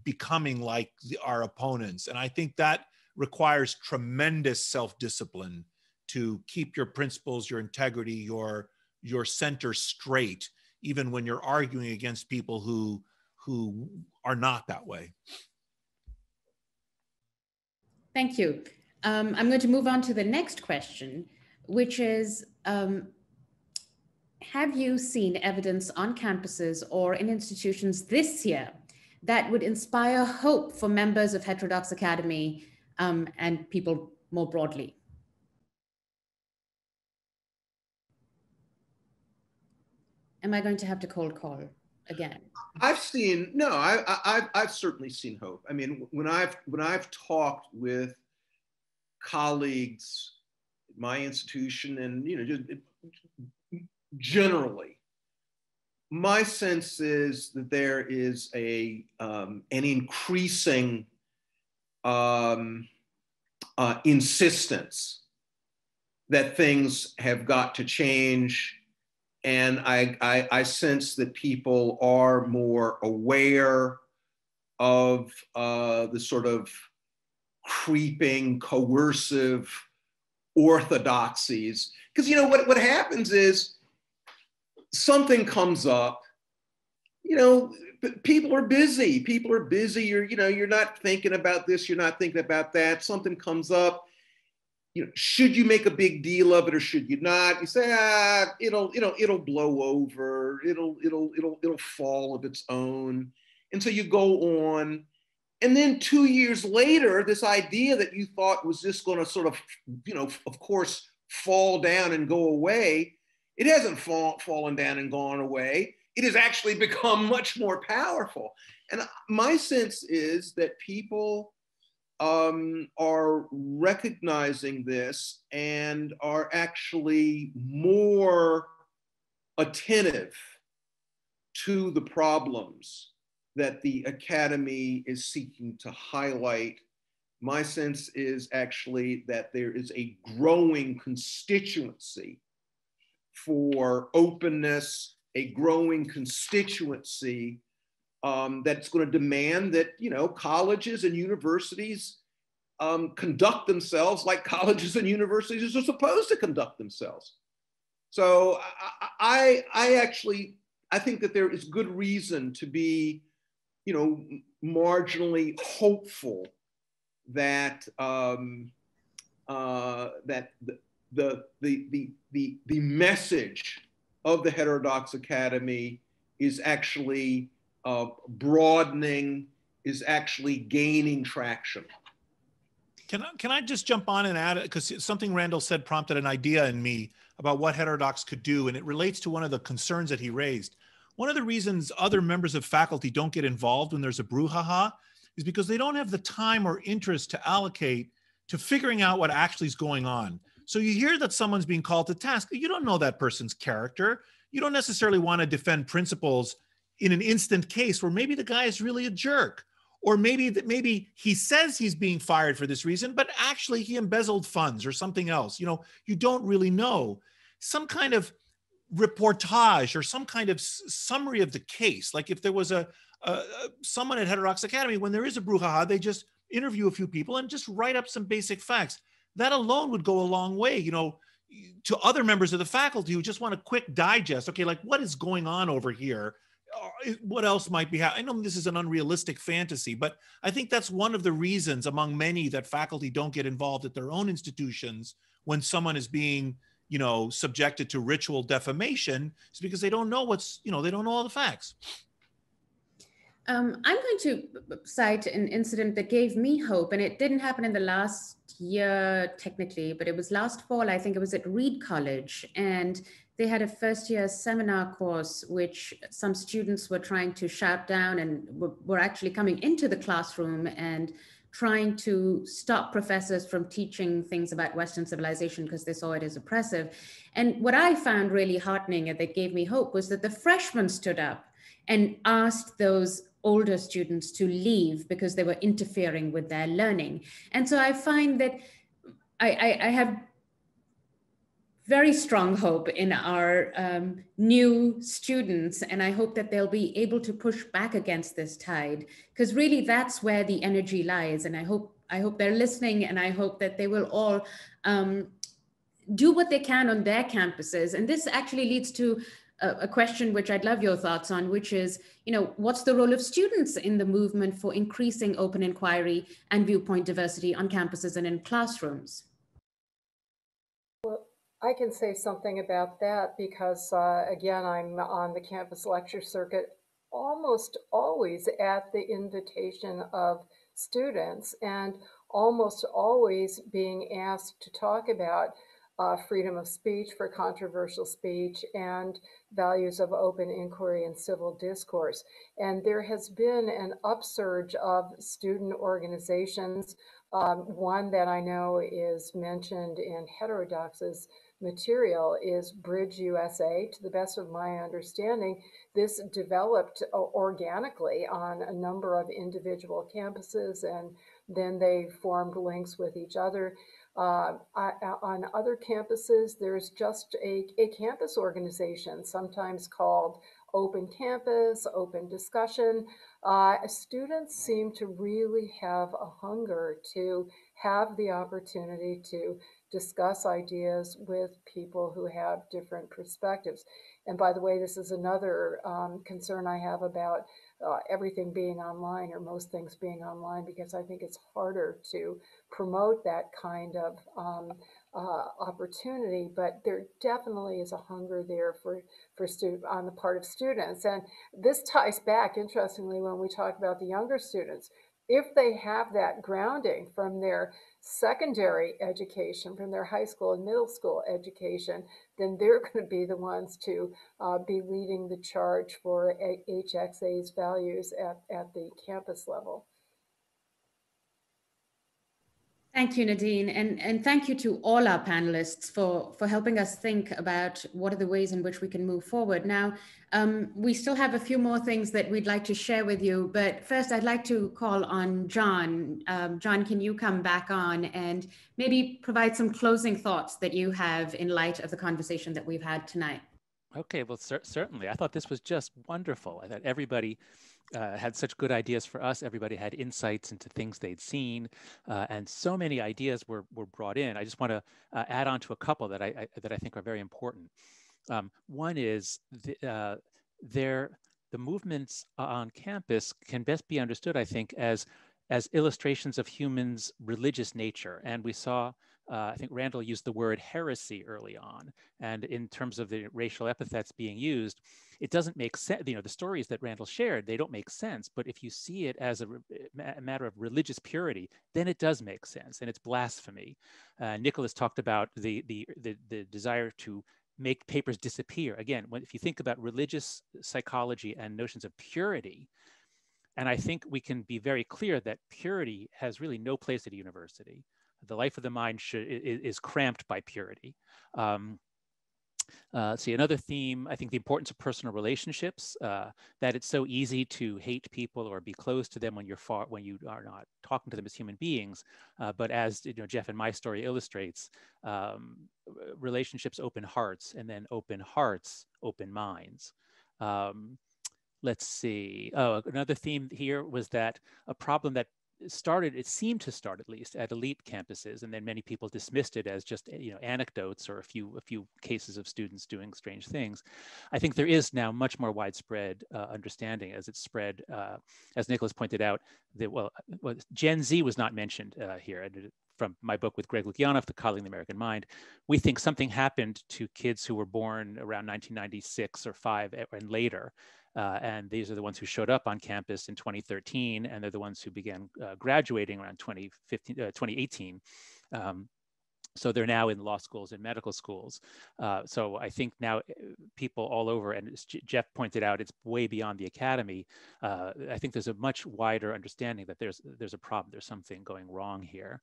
becoming like our opponents? And I think that requires tremendous self-discipline to keep your principles, your integrity, your center straight, even when you're arguing against people who are not that way. Thank you. I'm going to move on to the next question, which is, have you seen evidence on campuses or in institutions this year that would inspire hope for members of Heterodox Academy and people more broadly? Am I going to have to cold call again? I've certainly seen hope. I mean, when I've talked with colleagues at my institution, and you know, just generally, my sense is that there is an increasing insistence that things have got to change. And I sense that people are more aware of the sort of creeping, coercive orthodoxies. Because, you know, what happens is something comes up, you know, people are busy. You're not thinking about this, you're not thinking about that. Something comes up. You know, should you make a big deal of it or should you not? You say, it'll blow over. It'll fall of its own. And so you go on. And then 2 years later, this idea that you thought was just going to sort of, you know, of course, fall down and go away, it hasn't fallen down and gone away. It has actually become much more powerful. And my sense is that people are recognizing this and are actually more attentive to the problems that the Academy is seeking to highlight. My sense is actually that there is a growing constituency for openness, a growing constituency that's going to demand that, you know, colleges and universities conduct themselves like colleges and universities are supposed to conduct themselves. So I think that there is good reason to be, you know, marginally hopeful that that the message of the Heterodox Academy is actually broadening, is actually gaining traction. Can I just jump on and add, because something Randall said prompted an idea in me about what Heterodox could do, and it relates to one of the concerns that he raised. One of the reasons other members of faculty don't get involved when there's a brouhaha is because they don't have the time or interest to allocate to figuring out what actually is going on. So you hear that someone's being called to task. You don't know that person's character. You don't necessarily want to defend principles in an instant case where maybe the guy is really a jerk, or maybe he says he's being fired for this reason, but actually he embezzled funds or something else. You know, you don't really know. Some kind of reportage or some kind of summary of the case. Like if there was someone at Heterodox Academy, when there is a brouhaha, they just interview a few people and just write up some basic facts. That alone would go a long way, you know, to other members of the faculty who just want a quick digest. Okay, like what is going on over here? What else might be happening? I know this is an unrealistic fantasy, but I think that's one of the reasons among many that faculty don't get involved at their own institutions when someone is being, you know, subjected to ritual defamation, is because they don't know they don't know all the facts. I'm going to cite an incident that gave me hope, and it didn't happen in the last year technically, but it was last fall. I think it was at Reed College, and they had a first year seminar course, which some students were trying to shout down and were actually coming into the classroom and trying to stop professors from teaching things about Western civilization because they saw it as oppressive. And what I found really heartening and that gave me hope was that the freshmen stood up and asked those older students to leave because they were interfering with their learning. And so I find that I have very strong hope in our new students, and I hope that they'll be able to push back against this tide, because really that's where the energy lies. And I hope they're listening, and I hope that they will all do what they can on their campuses. And this actually leads to a question which I'd love your thoughts on, which is, what's the role of students in the movement for increasing open inquiry and viewpoint diversity on campuses and in classrooms? Well, I can say something about that because, again, I'm on the campus lecture circuit almost always at the invitation of students and almost always being asked to talk about freedom of speech for controversial speech and values of open inquiry and civil discourse. And there has been an upsurge of student organizations. One that I know is mentioned in Heterodox's material is Bridge USA. To the best of my understanding, this developed organically on a number of individual campuses, and then they formed links with each other. On other campuses, there's just a campus organization, sometimes called Open Campus, Open Discussion. Students seem to really have a hunger to have the opportunity to discuss ideas with people who have different perspectives. And by the way, this is another concern I have about everything being online, or most things being online, because I think it's harder to promote that kind of opportunity. But there definitely is a hunger there for on the part of students. And this ties back, interestingly, when we talk about the younger students. If they have that grounding from their secondary education, from their high school and middle school education, then they're going to be the ones to be leading the charge for HXA's values at the campus level. Thank you, Nadine, and thank you to all our panelists for helping us think about what are the ways in which we can move forward. Now, we still have a few more things that we'd like to share with you, but first I'd like to call on John. John, can you come back on and maybe provide some closing thoughts that you have in light of the conversation that we've had tonight? Okay, well, certainly. I thought this was just wonderful. I thought everybody had such good ideas for us. Everybody had insights into things they'd seen, and so many ideas were brought in. I just want to add on to a couple that I think are very important. One is the movements on campus can best be understood, I think, as illustrations of humans' religious nature. And we saw, I think Randall used the word heresy early on. And in terms of the racial epithets being used, it doesn't make sense. The stories that Randall shared, they don't make sense. But if you see it as a matter of religious purity, then it does make sense. And it's blasphemy. Nicholas talked about the desire to make papers disappear. Again, if you think about religious psychology and notions of purity, and I think we can be very clear that purity has really no place at a university. The life of the mind is cramped by purity. See, another theme, I think the importance of personal relationships, that it's so easy to hate people or be close to them when you are not talking to them as human beings. But as Jeff and my story illustrates, relationships open hearts, and then open hearts, open minds. Let's see. Oh, another theme here was that a problem that it seemed to start at least at elite campuses, and then many people dismissed it as just anecdotes or a few cases of students doing strange things. I think there is now much more widespread understanding as it's spread. As Nicholas pointed out, that Gen Z was not mentioned here. And from my book with Greg Lukianoff, The Coddling the American Mind, we think something happened to kids who were born around 1996 or 5 and later. And these are the ones who showed up on campus in 2013, and they're the ones who began graduating around 2018. So they're now in law schools and medical schools. So I think now people all over, and as Jeff pointed out, it's way beyond the academy. I think there's a much wider understanding that there's a problem, there's something going wrong here.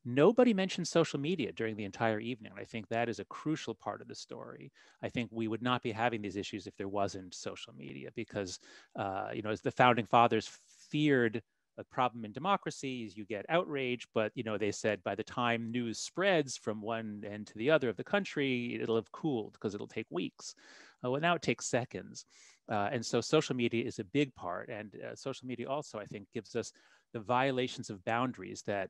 Nobody mentioned social media during the entire evening. I think that is a crucial part of the story. I think we would not be having these issues if there wasn't social media, because as the founding fathers feared a problem in democracy is you get outrage, but they said by the time news spreads from one end to the other of the country, it'll have cooled because it'll take weeks. Well, now it takes seconds. And so social media is a big part. And social media also, I think, gives us the violations of boundaries that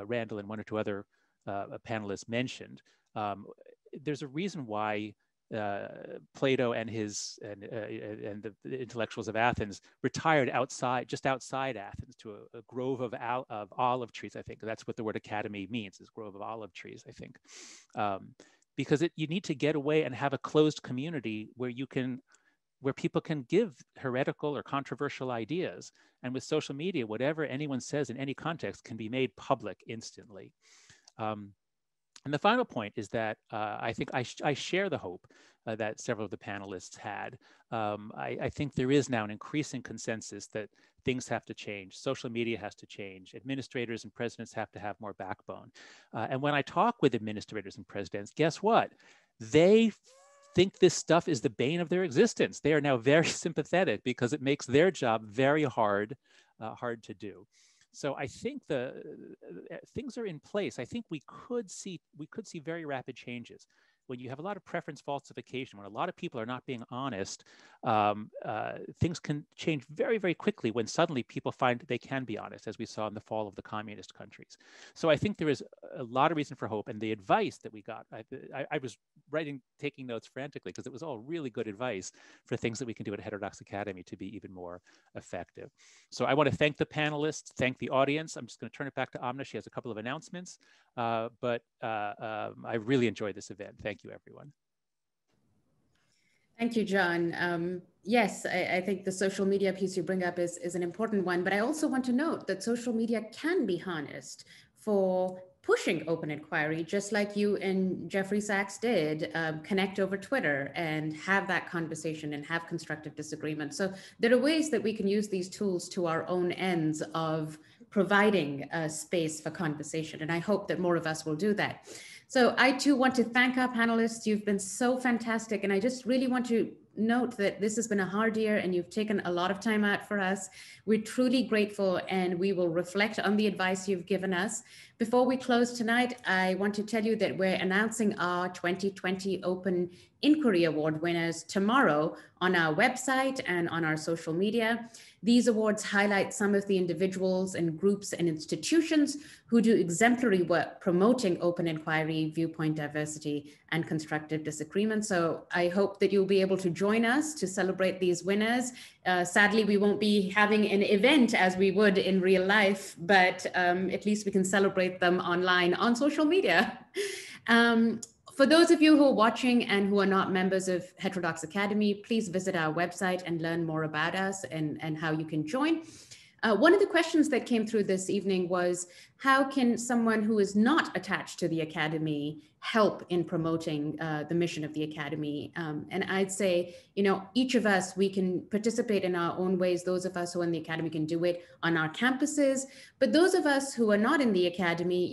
Randall and one or two other panelists mentioned. There's a reason why Plato and the intellectuals of Athens retired just outside Athens to a grove of olive trees. I think that's what the word academy means, is grove of olive trees, I think, because you need to get away and have a closed community where people can give heretical or controversial ideas. And with social media, whatever anyone says in any context can be made public instantly. And the final point is that I think I share the hope that several of the panelists had. I think there is now an increasing consensus that things have to change. Social media has to change. Administrators and presidents have to have more backbone. And when I talk with administrators and presidents, guess what? They think this stuff is the bane of their existence. They are now very sympathetic because it makes their job very hard to do. So I think things are in place. I think we could see very rapid changes. When you have a lot of preference falsification, when a lot of people are not being honest, things can change very, very quickly when suddenly people find they can be honest, as we saw in the fall of the communist countries. So I think there is a lot of reason for hope. And the advice that we got, I was taking notes frantically because it was all really good advice for things that we can do at Heterodox Academy to be even more effective. So I want to thank the panelists, thank the audience. I'm just going to turn it back to Amna. She has a couple of announcements, but I really enjoyed this event. Thank you, everyone. Thank you, John. Yes, I think the social media piece you bring up is an important one, but I also want to note that social media can be harnessed for pushing open inquiry, just like you and Jeffrey Sachs did, connect over Twitter and have that conversation and have constructive disagreement. So there are ways that we can use these tools to our own ends of providing a space for conversation. And I hope that more of us will do that. So I too want to thank our panelists. You've been so fantastic. And I just really want to note that this has been a hard year and you've taken a lot of time out for us. We're truly grateful and we will reflect on the advice you've given us. Before we close tonight, I want to tell you that we're announcing our 2020 Open Inquiry Award winners tomorrow on our website and on our social media. These awards highlight some of the individuals and groups and institutions who do exemplary work promoting open inquiry, viewpoint diversity, and constructive disagreement. So I hope that you'll be able to join us to celebrate these winners. Sadly, we won't be having an event as we would in real life, but at least we can celebrate them online on social media. For those of you who are watching and who are not members of Heterodox Academy, please visit our website and learn more about us and how you can join. One of the questions that came through this evening was, how can someone who is not attached to the Academy help in promoting the mission of the Academy? And I'd say, each of us, we can participate in our own ways. Those of us who are in the Academy can do it on our campuses. But those of us who are not in the Academy,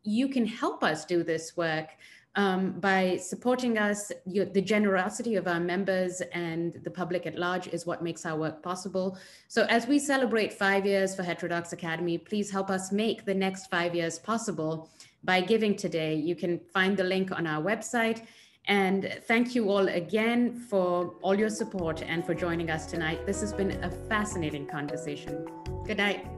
you can help us do this work by supporting us. The generosity of our members and the public at large is what makes our work possible. So as we celebrate 5 years for Heterodox Academy, please help us make the next 5 years possible by giving today. You can find the link on our website. And thank you all again for all your support and for joining us tonight. This has been a fascinating conversation. Good night.